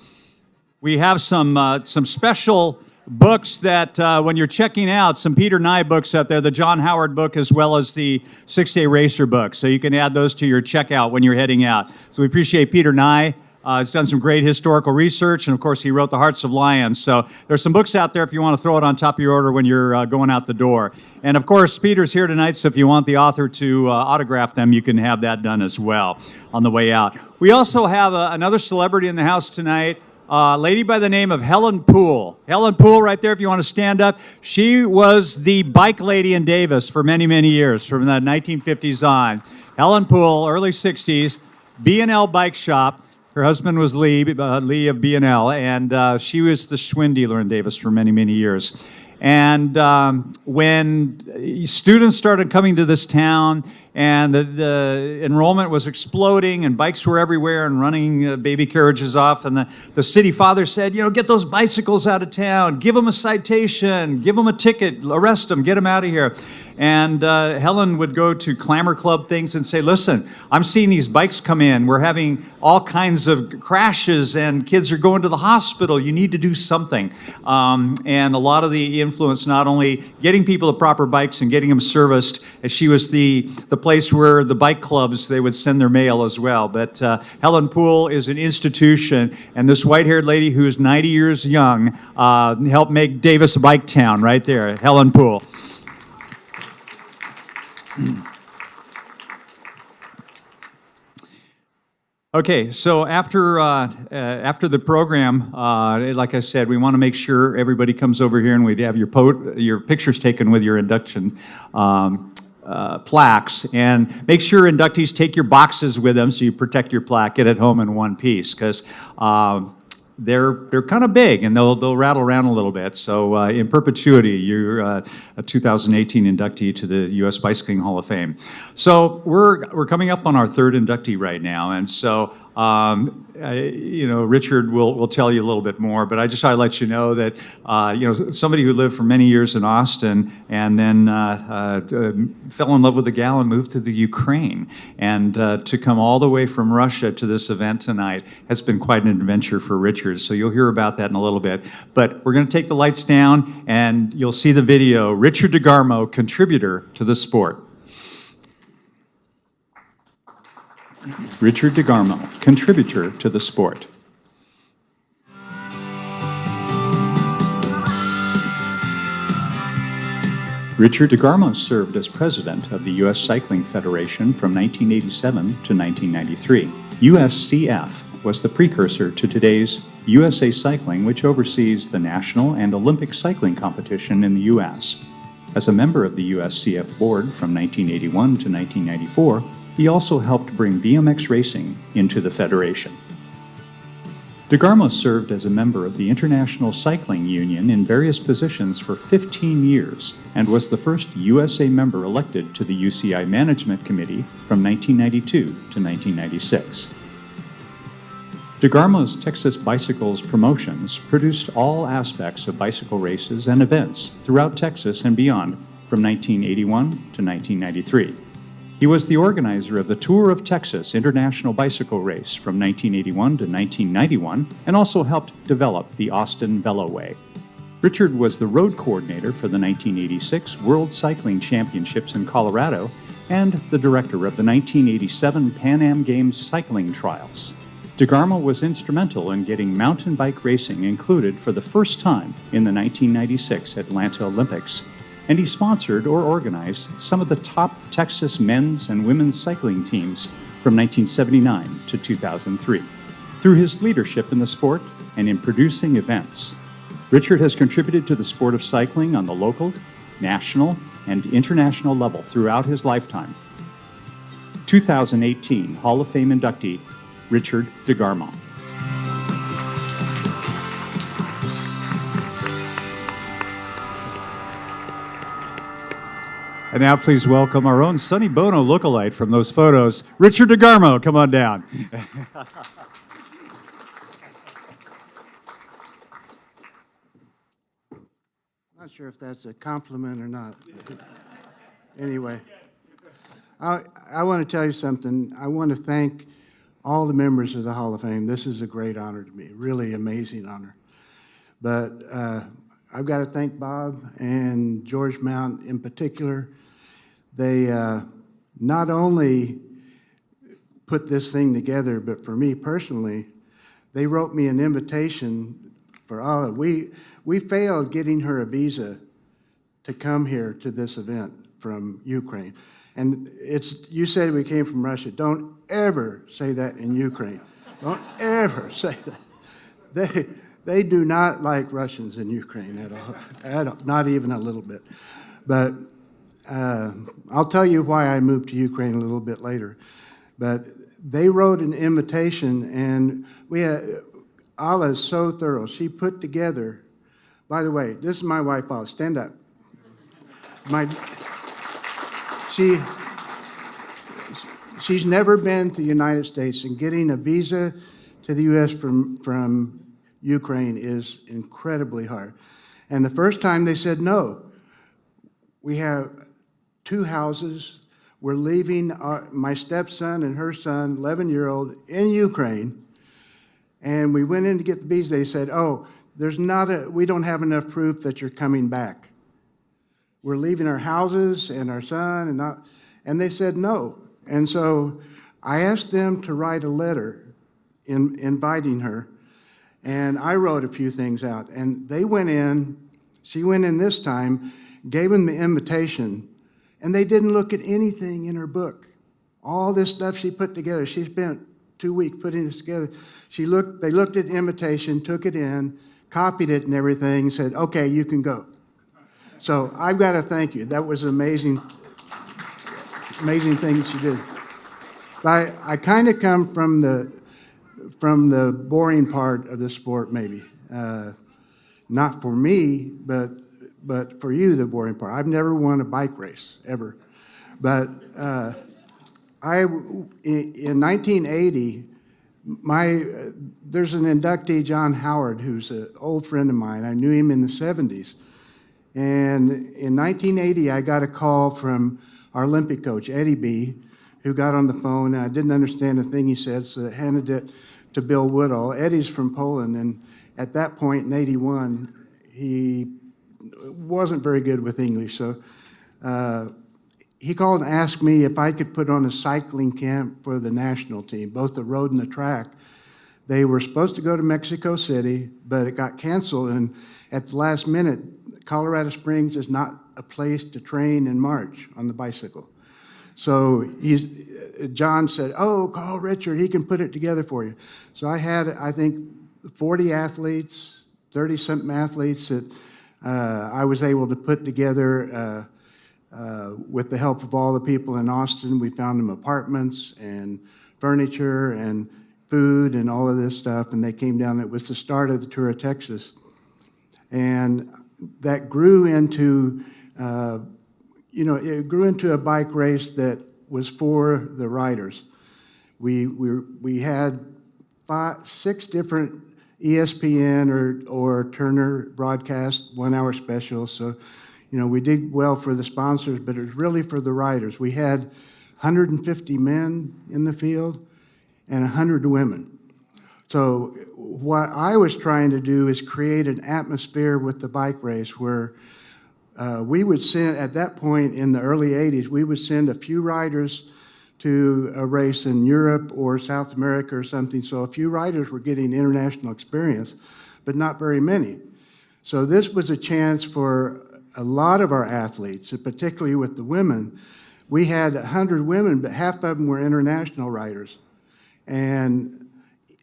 We have some special books that when you're checking out, some Peter Nye books up there, the John Howard book as well as the 6-Day Racer book. So you can add those to your checkout when you're heading out. So we appreciate Peter Nye He's done some great historical research, and of course, he wrote The Hearts of Lions. So there's some books out there if you want to throw it on top of your order when you're going out the door. And of course, Peter's here tonight, so if you want the author to autograph them, you can have that done as well on the way out. We also have another celebrity in the house tonight. A lady by the name of Helen Poole. Helen Poole, right there, if you want to stand up. She was the bike lady in Davis for many, many years, from the 1950s on. Helen Poole, early 60s, B&L Bike Shop. Her husband was Lee of B&L, and she was the Schwinn dealer in Davis for many, many years. And when students started coming to this town, and the enrollment was exploding, and bikes were everywhere, and running baby carriages off, and the city father said, you know, get those bicycles out of town, give them a citation, give them a ticket, arrest them, get them out of here. And Helen would go to Clamor Club things and say, listen, I'm seeing these bikes come in. We're having all kinds of crashes, and kids are going to the hospital. You need to do something. And a lot of the influence, not only getting people the proper bikes and getting them serviced, as she was the place where the bike clubs, they would send their mail as well. But Helen Poole is an institution, and this white-haired lady who is 90 years young helped make Davis a bike town right there, Helen Poole. Okay, so after the program, like I said, we want to make sure everybody comes over here and we have your pictures taken with your induction plaques, and make sure inductees take your boxes with them so you protect your plaque. Get it home in one piece, because they're kind of big and they'll rattle around a little bit. So in perpetuity, you're a 2018 inductee to the U.S. Bicycling Hall of Fame. So we're coming up on our third inductee right now, and so Richard will tell you a little bit more, but I just thought I'd let you know that somebody who lived for many years in Austin and then fell in love with a gal and moved to the Ukraine, and to come all the way from Russia to this event tonight has been quite an adventure for Richard. So you'll hear about that in a little bit. But we're going to take the lights down, and you'll see the video. Richard DeGarmo, contributor to the sport. Richard DeGarmo, contributor to the sport. Richard DeGarmo served as president of the U.S. Cycling Federation from 1987 to 1993. USCF was the precursor to today's USA Cycling, which oversees the national and Olympic cycling competition in the U.S. As a member of the USCF board from 1981 to 1994, he also helped bring BMX racing into the Federation. DeGarmo served as a member of the International Cycling Union in various positions for 15 years and was the first USA member elected to the UCI Management Committee from 1992 to 1996. DeGarmo's Texas Bicycles Promotions produced all aspects of bicycle races and events throughout Texas and beyond from 1981 to 1993. He was the organizer of the Tour of Texas International Bicycle Race from 1981 to 1991 and also helped develop the Austin Veloway. Richard was the road coordinator for the 1986 World Cycling Championships in Colorado and the director of the 1987 Pan Am Games cycling trials. DeGarmo was instrumental in getting mountain bike racing included for the first time in the 1996 Atlanta Olympics, and he sponsored or organized some of the top Texas men's and women's cycling teams from 1979 to 2003. Through his leadership in the sport and in producing events, Richard has contributed to the sport of cycling on the local, national, and international level throughout his lifetime. 2018 Hall of Fame inductee, Richard DeGarmo. And now please welcome our own Sonny Bono lookalike from those photos, Richard DeGarmo. Come on down. Not sure if that's a compliment or not. Anyway, I want to tell you something. I want to thank all the members of the Hall of Fame. This is a great honor to me, really amazing honor. But I've got to thank Bob and George Mount in particular. They not only put this thing together, but for me personally, they wrote me an invitation for Ala. We failed getting her a visa to come here to this event from Ukraine. And you said we came from Russia. Don't ever say that in Ukraine. Don't ever say that. They do not like Russians in Ukraine at all, not even a little bit. But I'll tell you why I moved to Ukraine a little bit later. But they wrote an invitation, and Ala is so thorough. She put together, by the way, this is my wife, Ala. Stand up. She's never been to the United States, and getting a visa to the U.S. from Ukraine is incredibly hard. And the first time they said no. We have 2 houses. We're leaving my stepson and her son, 11-year-old, in Ukraine. And we went in to get the visa. They said, oh, we don't have enough proof that you're coming back. We're leaving our houses and our son, and they said no. And so I asked them to write a letter inviting her, and I wrote a few things out. And they went in, she went in this time, gave them the invitation, and they didn't look at anything in her book. All this stuff she put together, she spent 2 weeks putting this together. They looked at the invitation, took it in, copied it and everything, said, okay, you can go. So I've got to thank you. That was an amazing thing that you did. But I kind of come from the boring part of the sport, maybe. Not for me, but for you, the boring part. I've never won a bike race, ever. But in 1980, there's an inductee, John Howard, who's an old friend of mine. I knew him in the 70s. And in 1980, I got a call from our Olympic coach, Eddie B., who got on the phone, and I didn't understand a thing he said, so I handed it to Bill Woodall. Eddie's from Poland, and at that point in 81, he wasn't very good with English, so he called and asked me if I could put on a cycling camp for the national team, both the road and the track. They were supposed to go to Mexico City, but it got canceled, and at the last minute, Colorado Springs is not a place to train and march on the bicycle. So John said, oh, call Richard, he can put it together for you. So I had, I think, 40 athletes, 30-something athletes that I was able to put together with the help of all the people in Austin. We found them apartments and furniture and food and all of this stuff, and they came down. It was the start of the Tour of Texas. And that grew into, it grew into a bike race that was for the riders. We had 6 different ESPN or Turner broadcast 1-hour specials. So, we did well for the sponsors, but it was really for the riders. We had 150 men in the field and 100 women. So what I was trying to do is create an atmosphere with the bike race where we would send, at that point in the early 80s, we would send a few riders to a race in Europe or South America or something. So a few riders were getting international experience, but not very many. So this was a chance for a lot of our athletes, and particularly with the women. We had 100 women, but half of them were international riders. And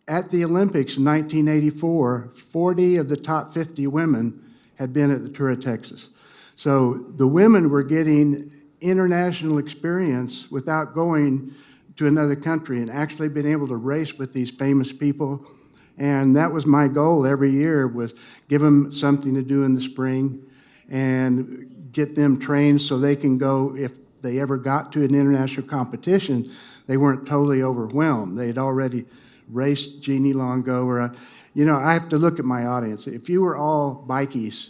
at the Olympics in 1984, 40 of the top 50 women had been at the Tour of Texas. So the women were getting international experience without going to another country and actually being able to race with these famous people. And that was my goal every year, was give them something to do in the spring and get them trained so they can go, if they ever got to an international competition, they weren't totally overwhelmed. They had already raced Jennie long ago, or I have to look at my audience. If you were all bikies,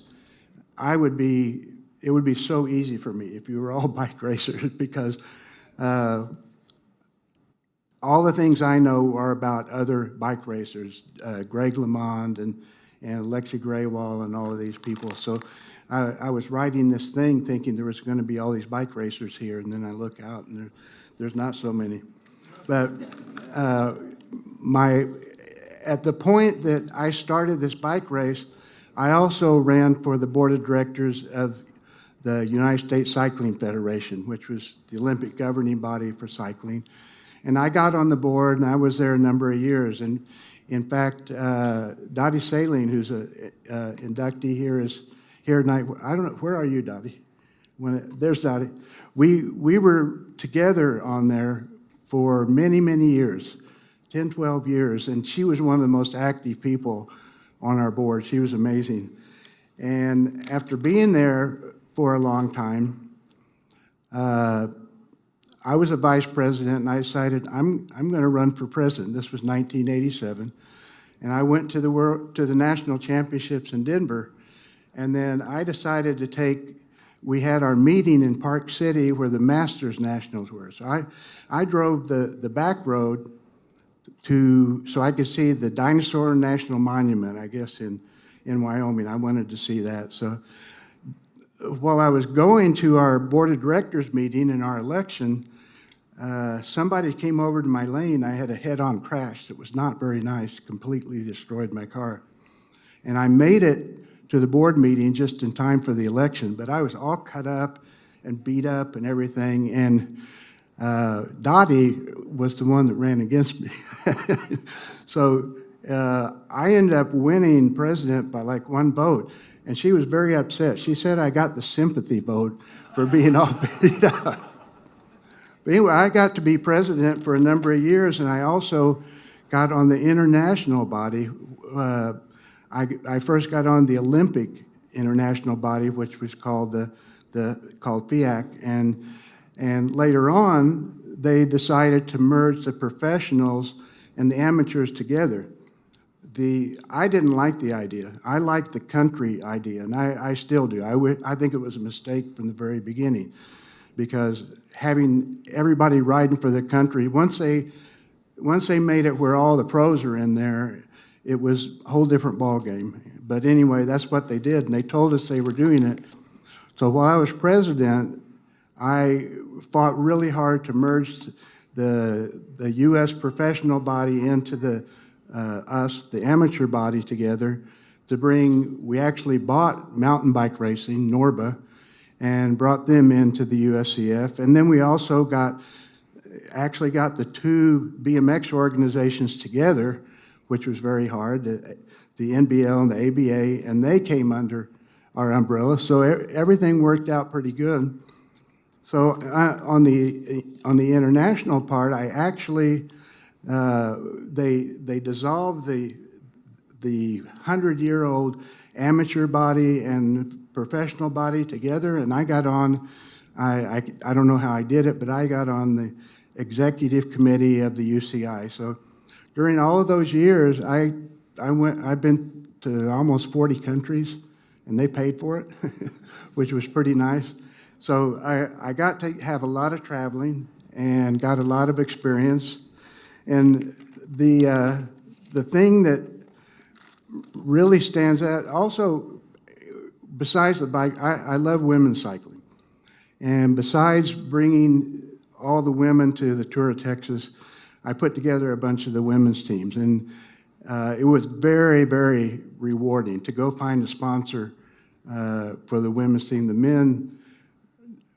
it would be so easy for me if you were all bike racers, because all the things I know are about other bike racers, Greg LeMond and Alexi Graywall and all of these people. So I was writing this thing thinking there was going to be all these bike racers here, and then I look out and there's not so many. But at the point that I started this bike race, I also ran for the board of directors of the United States Cycling Federation, which was the Olympic governing body for cycling. And I got on the board, and I was there a number of years. And in fact, Dottie Saline, who's an inductee here, is here tonight. I don't know, where are you, Dottie? There's Dottie. We were together on there for many, many years, 10, 12 years, and she was one of the most active people on our board. She was amazing. And after being there for a long time, I was a vice president, and I decided I'm going to run for president. This was 1987, and I went to the national championships in Denver, and then I decided to we had our meeting in Park City where the Masters Nationals were. So I drove the back road so I could see the Dinosaur National Monument, I guess, in Wyoming. I wanted to see that. So while I was going to our board of directors meeting in our election, somebody came over to my lane. I had a head-on crash that was not very nice, completely destroyed my car. And I made it to the board meeting just in time for the election, but I was all cut up and beat up and everything, and Dottie was the one that ran against me. So I ended up winning president by like one vote, and she was very upset. She said I got the sympathy vote for being all beat up. But anyway, I got to be president for a number of years, and I also got on the international body. I first got on the Olympic international body, which was called called FIAC, and later on they decided to merge the professionals and the amateurs together. I didn't like the idea. I liked the country idea, and I still do. I think it was a mistake from the very beginning, because having everybody riding for the country, once they made it where all the pros are in there, it was a whole different ballgame. But anyway, that's what they did, and they told us they were doing it. So while I was president, I fought really hard to merge the U.S. professional body into the amateur body together we actually bought mountain bike racing, Norba, and brought them into the USCF. And then we also actually got the two BMX organizations together, which was very hard, the NBL and the ABA, and they came under our umbrella. So everything worked out pretty good. So on the international part, I actually, they dissolved the 100-year-old amateur body and professional body together, and I got on, I don't know how I did it, but I got on the executive committee of the UCI. So during all of those years, I've been to almost 40 countries, and they paid for it, which was pretty nice. So I got to have a lot of traveling and got a lot of experience. And the thing that really stands out, also, besides the bike, I love women's cycling. And besides bringing all the women to the Tour of Texas, I put together a bunch of the women's teams. And it was very, very rewarding to go find a sponsor for the women's team. The men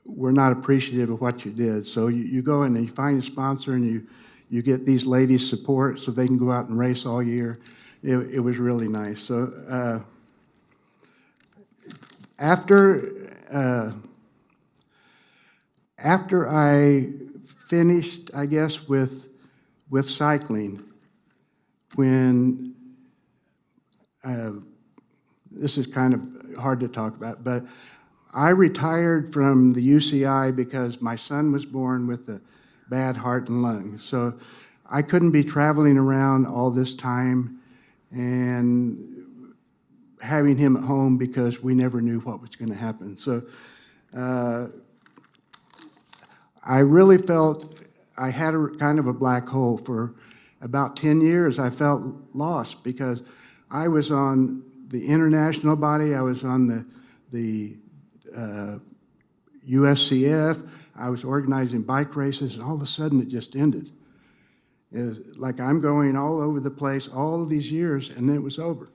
were not appreciative of what you did. So you go in and you find a sponsor, and you get these ladies' support so they can go out and race all year. It was really nice. So after I finished, I guess, with cycling, when this is kind of hard to talk about, but I retired from the UCI because my son was born with a bad heart and lung. So I couldn't be traveling around all this time and having him at home because we never knew what was going to happen. So I really felt I had a kind of a black hole. For about 10 years, I felt lost because I was on the international body, I was on the USCF, I was organizing bike races, and all of a sudden it just ended. Like I'm going all over the place all of these years, and then it was over.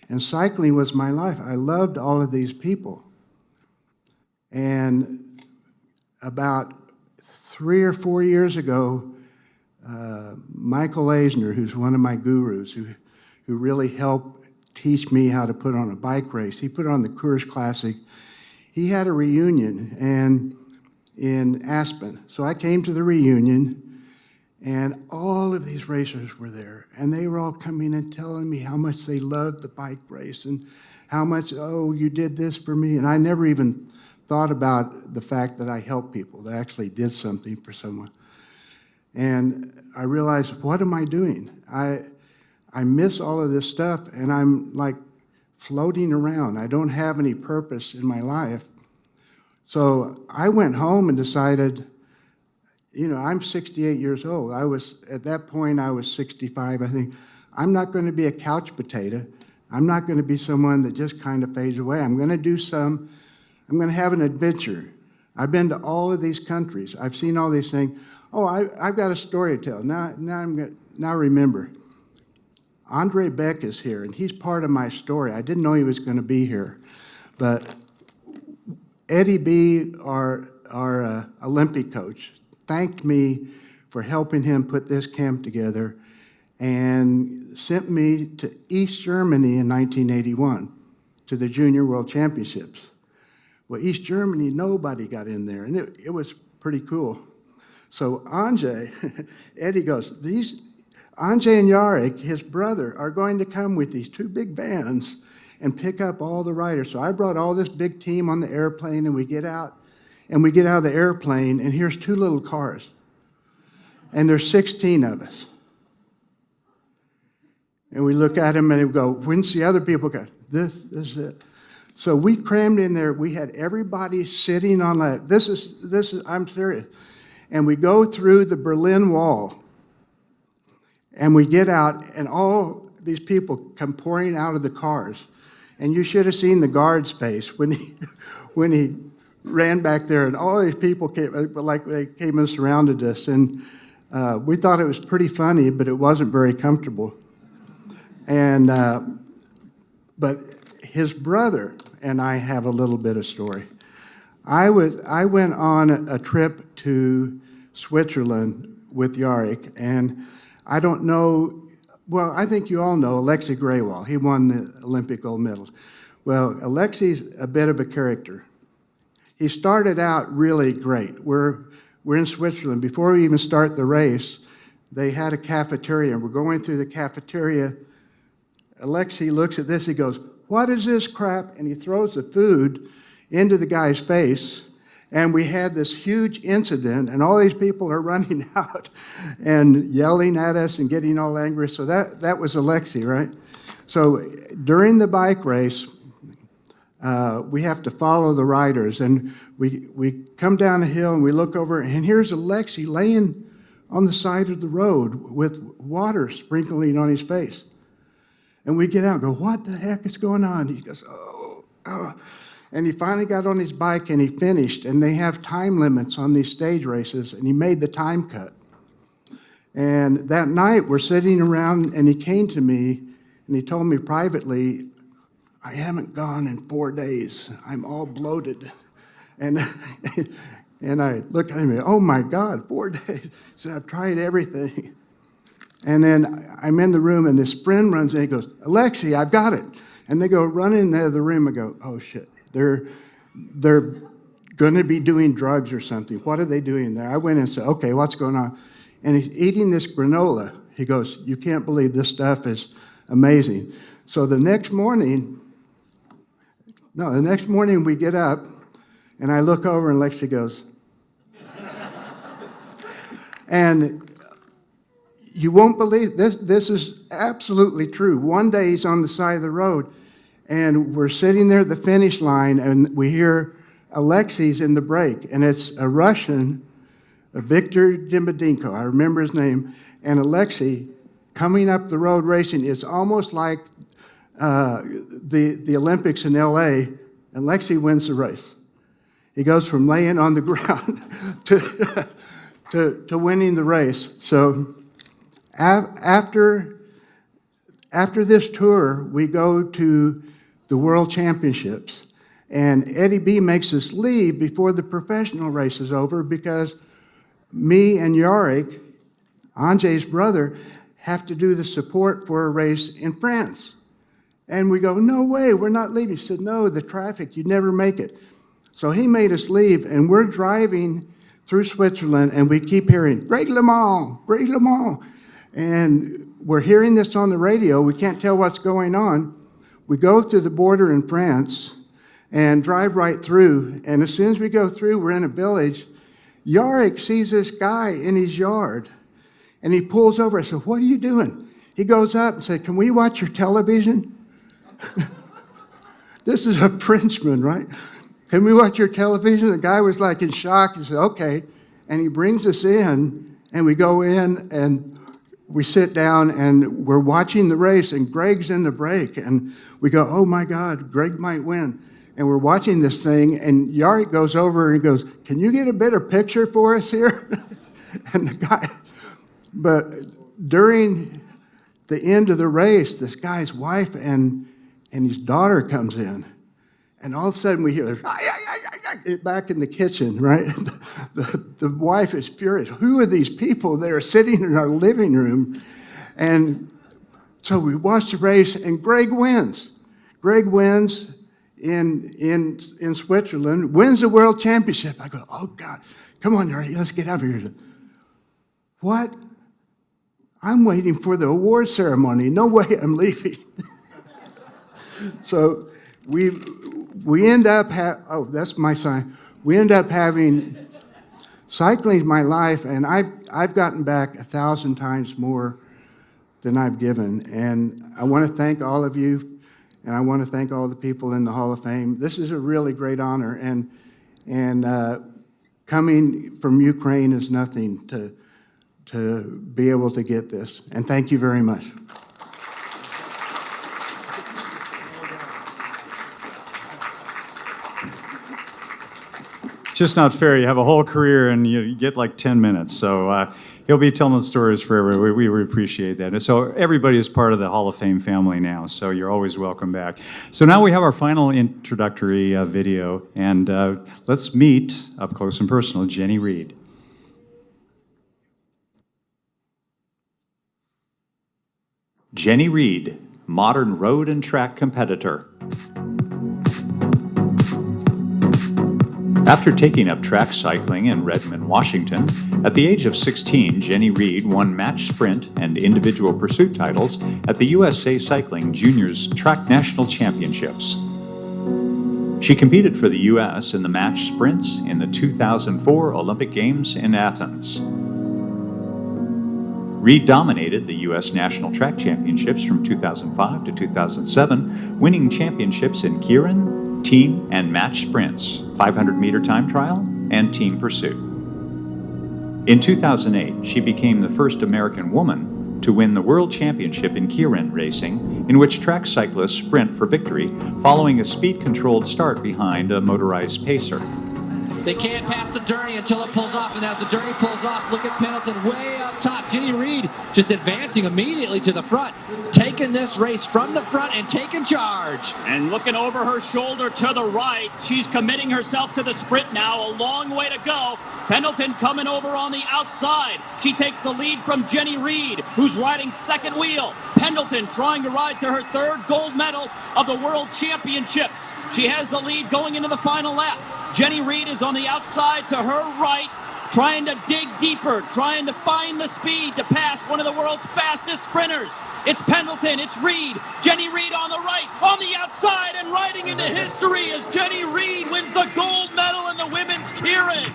And cycling was my life. I loved all of these people. And about 3 or 4 years ago, Michael Eisner, who's one of my gurus, who really helped teach me how to put on a bike race, he put on the Coors Classic. He had a reunion and in Aspen. So I came to the reunion, and all of these racers were there, and they were all coming and telling me how much they loved the bike race and how much, oh, you did this for me. And I never even thought about the fact that I helped people, that I actually did something for someone. And I realized, what am I doing? I miss all of this stuff, and I'm like floating around. I don't have any purpose in my life. So I went home and decided, you know, I'm 68 years old. At that point, I was 65, I think. I'm not going to be a couch potato. I'm not going to be someone that just kind of fades away. I'm going to have an adventure. I've been to all of these countries. I've seen all these things. Oh, I've got a story to tell. Now remember, Andre Beck is here, and he's part of my story. I didn't know he was going to be here. But Eddie B., our Olympic coach, thanked me for helping him put this camp together and sent me to East Germany in 1981 to the Junior World Championships. Well, East Germany, nobody got in there, and it was pretty cool. So Anjay, Eddie goes, Anjay and Yarek, his brother, are going to come with these 2 big vans and pick up all the riders. So I brought all this big team on the airplane, and we get out of the airplane, and here's 2 little cars. And there's 16 of us. And we look at them and we go, when's the other people go? This is it. So we crammed in there. We had everybody sitting on like, this is, I'm serious. And we go through the Berlin Wall, and we get out, and all these people come pouring out of the cars. And you should have seen the guard's face when he ran back there, and all these people came, like they came and surrounded us. And we thought it was pretty funny, but it wasn't very comfortable. And but his brother and I have a little bit of story. I went on a trip to Switzerland with Yarek, and I don't know, well, I think you all know Alexei Greywall. He won the Olympic gold medals. Well, Alexei's a bit of a character. He started out really great. We're in Switzerland. Before we even start the race, they had a cafeteria, and we're going through the cafeteria. Alexei looks at this, he goes, what is this crap? And he throws the food into the guy's face, and we had this huge incident, and all these people are running out and yelling at us and getting all angry. So that was Alexei, right? So during the bike race, we have to follow the riders, and we come down a hill and we look over, and here's Alexei laying on the side of the road with water sprinkling on his face. And we get out and go, what the heck is going on? He goes, oh. And he finally got on his bike and he finished, and they have time limits on these stage races, and he made the time cut. And that night we're sitting around, and he came to me and he told me privately, I haven't gone in 4 days. I'm all bloated. And I looked at him and, oh my God, 4 days. He said, I've tried everything. And then I'm in the room, and this friend runs in, and he goes, Alexei, I've got it. And they go run in the other room and go, oh shit, they're going to be doing drugs or something. What are they doing there? I went in and said, okay, what's going on? And he's eating this granola. He goes, you can't believe this stuff is amazing. So the next morning we get up, and I look over, and Lexi goes, and you won't believe this. This is absolutely true. One day he's on the side of the road, and we're sitting there at the finish line, and we hear Alexei's in the break, and it's a Russian, Viktor Dimidenko. I remember his name. And Alexei coming up the road racing. It's almost like the Olympics in LA, and Alexei wins the race. He goes from laying on the ground to winning the race. So After this tour, we go to the World Championships, and Eddie B makes us leave before the professional race is over because me and Yarick, Anjay's brother, have to do the support for a race in France. And we go, no way, we're not leaving. He said, no, the traffic, you'd never make it. So he made us leave, and we're driving through Switzerland, and we keep hearing, Greg LeMond, Greg LeMond. And we're hearing this on the radio. We can't tell what's going on. We go through the border in France and drive right through. And as soon as we go through, we're in a village. Yarick sees this guy in his yard, and he pulls over. I said, what are you doing? He goes up and said, can we watch your television? This is a Frenchman, right? Can we watch your television? The guy was like in shock. He said, okay. And he brings us in, and we go in, and we sit down, and we're watching the race, and Greg's in the break. And we go, oh, my God, Greg might win. And we're watching this thing, and Yarick goes over and he goes, can you get a better picture for us here? And the guy, but during the end of the race, this guy's wife and his daughter comes in. And all of a sudden we hear, back in the kitchen, right? The wife is furious. Who are these people that are sitting in our living room? And so we watch the race, and Greg wins. Greg wins in Switzerland, wins the world championship. I go, oh, God, come on, Yari, let's get out of here. What? I'm waiting for the award ceremony. No way I'm leaving. So we end up, oh, that's my sign. We end up having, cycling's my life, and I've gotten back 1,000 times more than I've given. And I want to thank all of you, and I want to thank all the people in the Hall of Fame. This is a really great honor, and coming from Ukraine is nothing to be able to get this. And thank you very much. It's just not fair. You have a whole career and you get like 10 minutes. So he'll be telling the stories forever. We appreciate that. And so everybody is part of the Hall of Fame family now. So you're always welcome back. So now we have our final introductory video. And let's meet, up close and personal, Jennie Reed. Jennie Reed, modern road and track competitor. After taking up track cycling in Redmond, Washington, at the age of 16, Jennie Reed won match sprint and individual pursuit titles at the USA Cycling Juniors Track National Championships. She competed for the U.S. in the match sprints in the 2004 Olympic Games in Athens. Reed dominated the U.S. National Track Championships from 2005 to 2007, winning championships in Keirin, team and match sprints, 500-meter time trial, and team pursuit. In 2008, she became the first American woman to win the World Championship in Keirin racing, in which track cyclists sprint for victory following a speed-controlled start behind a motorized pacer. They can't pass the Durney until it pulls off, and as the Durney pulls off, look at Pendleton way up top. Jennie Reed just advancing immediately to the front, taking this race from the front and taking charge. And looking over her shoulder to the right, she's committing herself to the sprint now. A long way to go. Pendleton coming over on the outside. She takes the lead from Jennie Reed, who's riding second wheel. Pendleton trying to ride to her third gold medal of the World Championships. She has the lead going into the final lap. Jennie Reed is on the outside to her right, trying to dig deeper, trying to find the speed to pass one of the world's fastest sprinters. It's Pendleton, it's Reed, Jennie Reed on the right, on the outside, and riding into history as Jennie Reed wins the gold medal in the women's Keirin.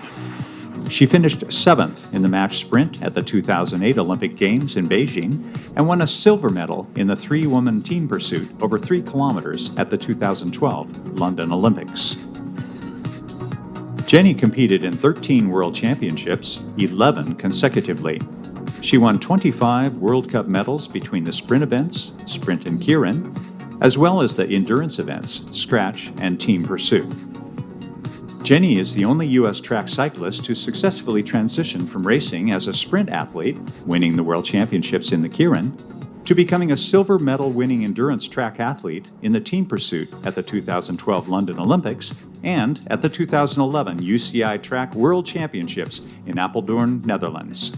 She finished 7th in the match sprint at the 2008 Olympic Games in Beijing and won a silver medal in the 3-woman team pursuit over 3 kilometers at the 2012 London Olympics. Jennie competed in 13 World Championships, 11 consecutively. She won 25 World Cup medals between the sprint events, sprint and Keirin, as well as the endurance events, scratch and team pursuit. Jennie is the only U.S. track cyclist to successfully transition from racing as a sprint athlete, winning the World Championships in the Keirin, to becoming a silver medal winning endurance track athlete in the team pursuit at the 2012 London Olympics and at the 2011 UCI Track World Championships in Apeldoorn, Netherlands.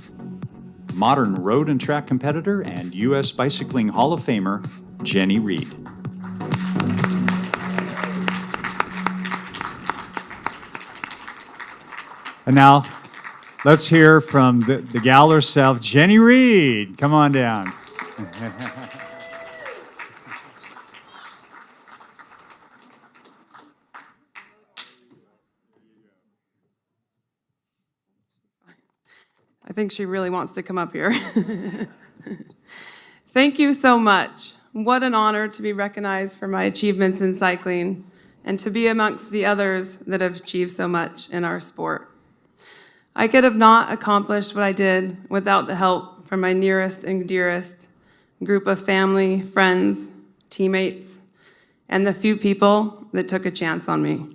Modern road and track competitor and U.S. Bicycling Hall of Famer, Jennie Reed. And now, let's hear from the gal herself, Jennie Reed. Come on down. I think she really wants to come up here. Thank you so much. What an honor to be recognized for my achievements in cycling and to be amongst the others that have achieved so much in our sport. I could have not accomplished what I did without the help from my nearest and dearest group of family, friends, teammates, and the few people that took a chance on me.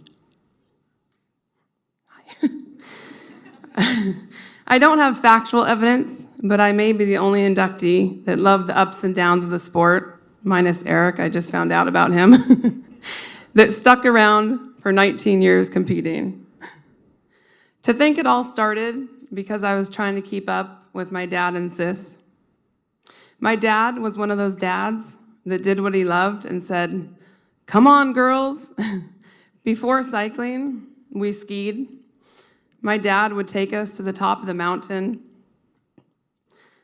I don't have factual evidence, but I may be the only inductee that loved the ups and downs of the sport, minus Eric, I just found out about him, that stuck around for 19 years competing. To think it all started because I was trying to keep up with my dad and sis. My dad was one of those dads that did what he loved and said, "Come on, girls." Before cycling, we skied. My dad would take us to the top of the mountain.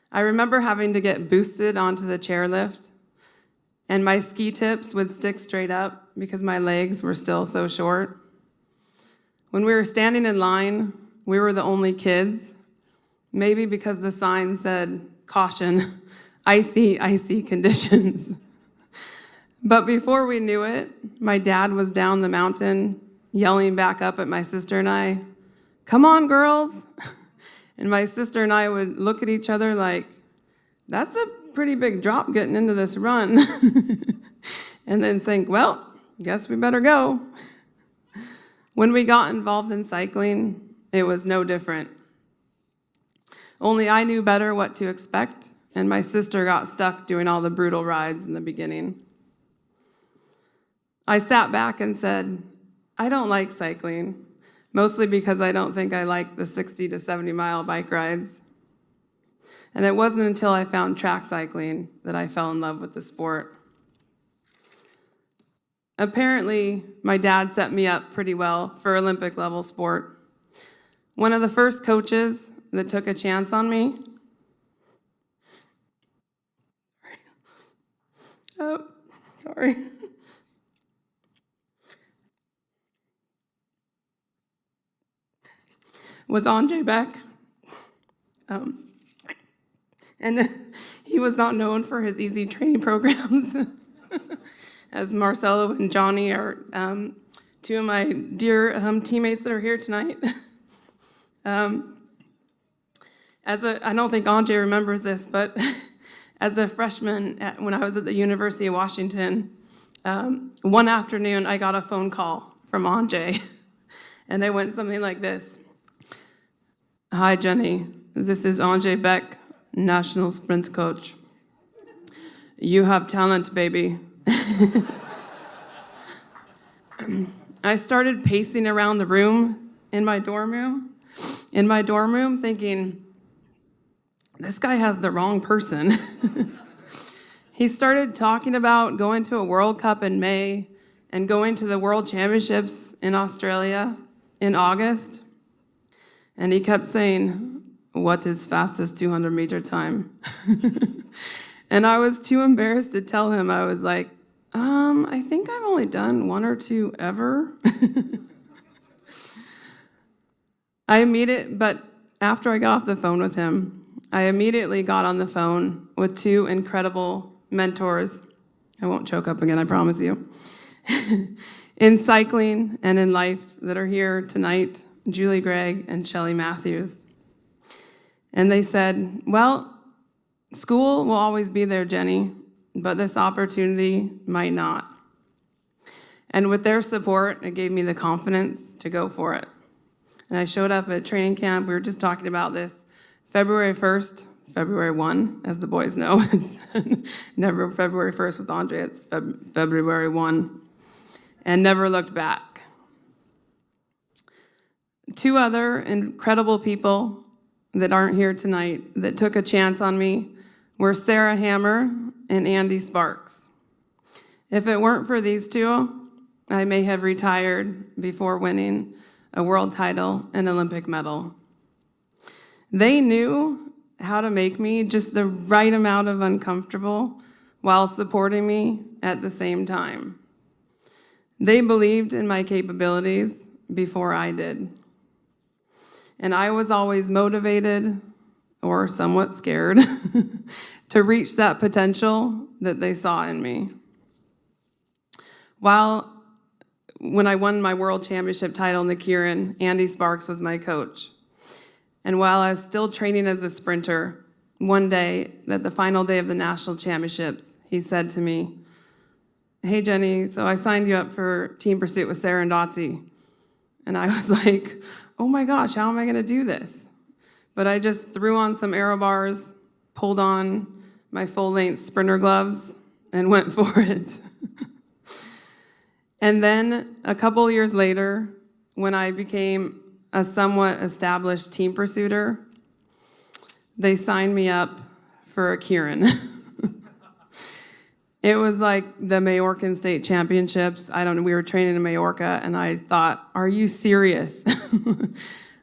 I remember having to get boosted onto the chairlift, and my ski tips would stick straight up because my legs were still so short. When we were standing in line, we were the only kids, maybe because the sign said, "Caution, icy, icy conditions." But before we knew it, my dad was down the mountain, yelling back up at my sister and I, "Come on, girls." And my sister and I would look at each other like, that's a pretty big drop getting into this run. And then think, well, guess we better go. When we got involved in cycling, it was no different. Only I knew better what to expect, and my sister got stuck doing all the brutal rides in the beginning. I sat back and said, I don't like cycling, mostly because I don't think I like the 60 to 70 mile bike rides. And it wasn't until I found track cycling that I fell in love with the sport. Apparently, my dad set me up pretty well for Olympic level sport. One of the first coaches that took a chance on me, was Andre Beck. And he was not known for his easy training programs. As Marcelo and Johnny are two of my dear teammates that are here tonight. I don't think Andre remembers this, but as a freshman when I was at the University of Washington, one afternoon I got a phone call from Andre, and it went something like this. "Hi, Jennie. This is Andre Beck, National Sprint Coach. You have talent, baby." I started pacing around the room in my dorm room, thinking, this guy has the wrong person. He started talking about going to a World Cup in May and going to the World Championships in Australia in August. And he kept saying, "What is fastest 200-meter time?" And I was too embarrassed to tell him. I was like, I think I've only done one or two ever. But after I got off the phone with him, I immediately got on the phone with two incredible mentors. I won't choke up again, I promise you. In cycling and in life that are here tonight, Julie Gregg and Shelley Matthews. And they said, well, school will always be there, Jennie, but this opportunity might not. And with their support, it gave me the confidence to go for it. And I showed up at training camp. We were just talking about this. February 1st, February 1, as the boys know. It's never February 1st with Andre, it's February 1. And never looked back. 2 other incredible people that aren't here tonight that took a chance on me were Sarah Hammer and Andy Sparks. If it weren't for these 2, I may have retired before winning a world title and Olympic medal. They knew how to make me just the right amount of uncomfortable while supporting me at the same time. They believed in my capabilities before I did. And I was always motivated, or somewhat scared, to reach that potential that they saw in me. When I won my world championship title in the Kieran, Andy Sparks was my coach. And while I was still training as a sprinter, one day, at the final day of the national championships, he said to me, "Hey, Jennie, so I signed you up for team pursuit with Sarah and Dotsie." And I was like, oh my gosh, how am I gonna do this? But I just threw on some aero bars, pulled on my full-length sprinter gloves, and went for it. And then a couple years later, when I became a somewhat established team pursuiter, they signed me up for a Kieran. It was like the Majorcan State Championships. I don't know, we were training in Majorca, and I thought, are you serious?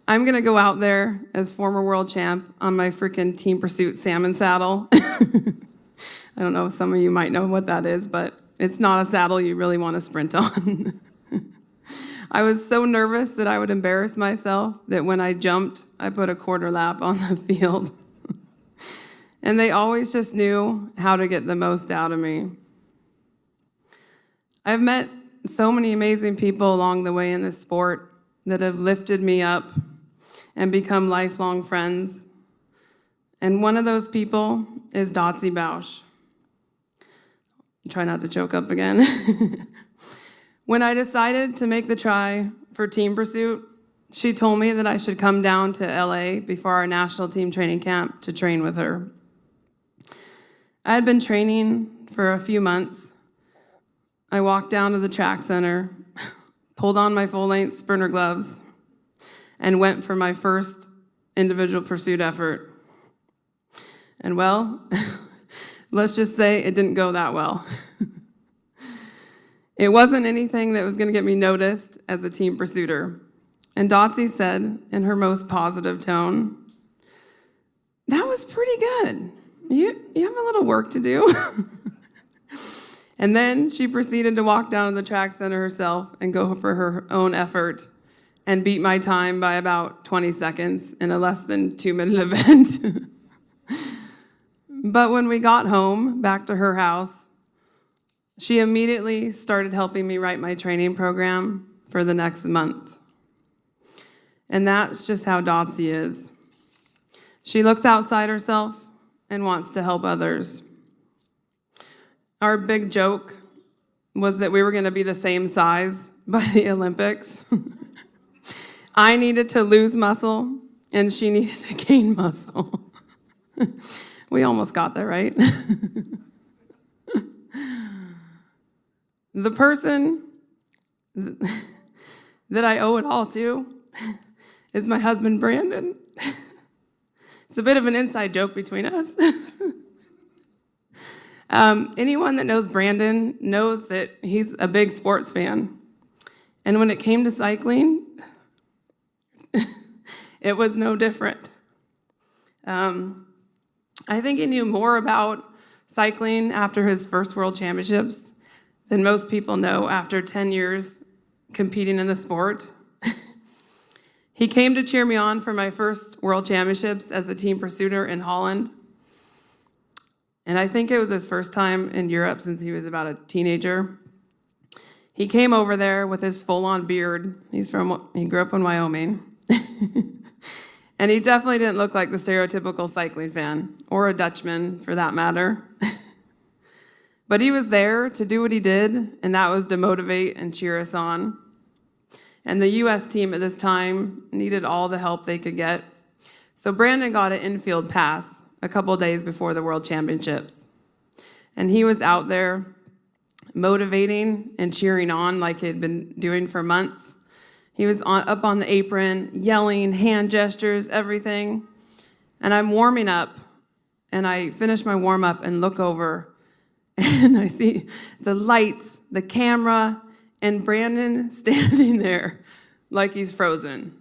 I'm gonna go out there as former world champ on my freaking team pursuit salmon saddle. I don't know, some of you might know what that is, but it's not a saddle you really want to sprint on. I was so nervous that I would embarrass myself that when I jumped, I put a quarter lap on the field. And they always just knew how to get the most out of me. I've met so many amazing people along the way in this sport that have lifted me up and become lifelong friends. And one of those people is Dotsie Bausch. Try not to choke up again. When I decided to make the try for team pursuit, she told me that I should come down to LA before our national team training camp to train with her. I had been training for a few months. I walked down to the track center, pulled on my full-length sprinter gloves, and went for my first individual pursuit effort. And well, let's just say it didn't go that well. It wasn't anything that was going to get me noticed as a team pursuiter. And Dotsie said in her most positive tone, "That was pretty good. You have a little work to do." And then she proceeded to walk down to the track center herself and go for her own effort and beat my time by about 20 seconds in a less than 2-minute event. But when we got home, back to her house, she immediately started helping me write my training program for the next month. And that's just how Dotsie is. She looks outside herself and wants to help others. Our big joke was that we were going to be the same size by the Olympics. I needed to lose muscle, and she needed to gain muscle. We almost got there, right? The person that I owe it all to is my husband, Brandon. It's a bit of an inside joke between us. Anyone that knows Brandon knows that he's a big sports fan. And when it came to cycling, it was no different. I think he knew more about cycling after his first world championships than most people know after 10 years competing in the sport. He came to cheer me on for my first world championships as a team pursuiter in Holland. And I think it was his first time in Europe since he was about a teenager. He came over there with his full-on beard. He grew up in Wyoming. And he definitely didn't look like the stereotypical cycling fan, or a Dutchman for that matter. But he was there to do what he did, and that was to motivate and cheer us on. And the U.S. team at this time needed all the help they could get. So Brandon got an infield pass a couple days before the World Championships. And he was out there motivating and cheering on like he'd been doing for months. He was up on the apron, yelling, hand gestures, everything. And I'm warming up, and I finish my warm-up and look over, and I see the lights, the camera, and Brandon standing there like he's frozen.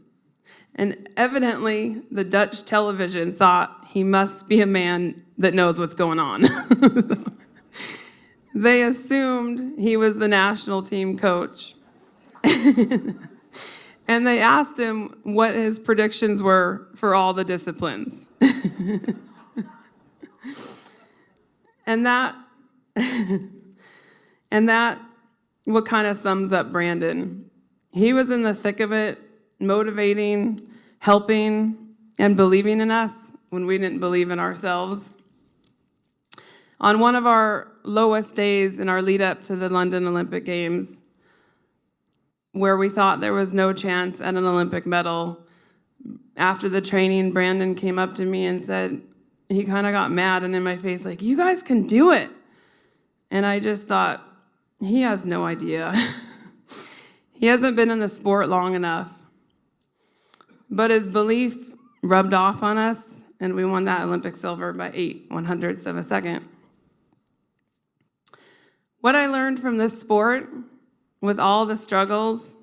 And evidently, the Dutch television thought he must be a man that knows what's going on. They assumed he was the national team coach. And they asked him what his predictions were for all the disciplines. And that what kind of sums up Brandon. He was in the thick of it, motivating, helping, and believing in us when we didn't believe in ourselves. On one of our lowest days in our lead up to the London Olympic Games, where we thought there was no chance at an Olympic medal, after the training, Brandon came up to me and said, he kind of got mad and in my face, like, you guys can do it. And I just thought, he has no idea. He hasn't been in the sport long enough. But his belief rubbed off on us, and we won that Olympic silver by 8/100ths of a second. What I learned from this sport, with all the struggles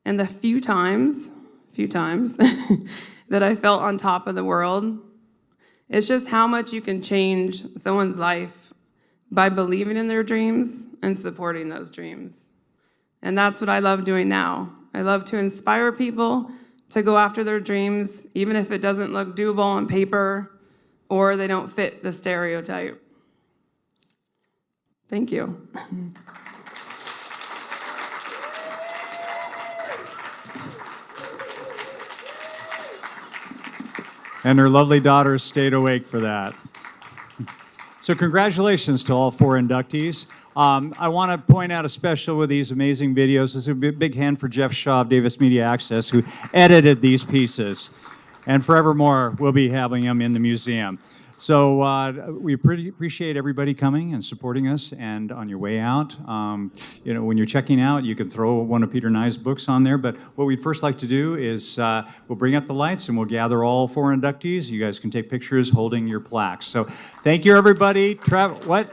and the few times that I felt on top of the world, it's just how much you can change someone's life by believing in their dreams and supporting those dreams. And that's what I love doing now. I love to inspire people to go after their dreams, even if it doesn't look doable on paper or they don't fit the stereotype. Thank you. And her lovely daughters stayed awake for that. So congratulations to all 4 inductees. I want to point out, especially with these amazing videos, this is a big hand for Jeff Shaw of Davis Media Access, who edited these pieces. And forevermore, we'll be having them in the museum. So we appreciate everybody coming and supporting us. And on your way out, when you're checking out, you can throw one of Peter Nye's books on there. But what we'd first like to do is we'll bring up the lights and we'll gather all 4 inductees. You guys can take pictures holding your plaques. So thank you, everybody. What?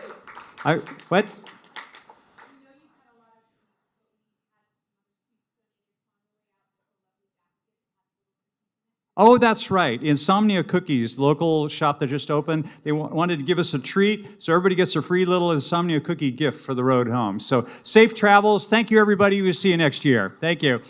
Oh, that's right. Insomnia Cookies, local shop that just opened, they wanted to give us a treat, so everybody gets a free little Insomnia Cookie gift for the road home. So safe travels. Thank you, everybody. We'll see you next year. Thank you.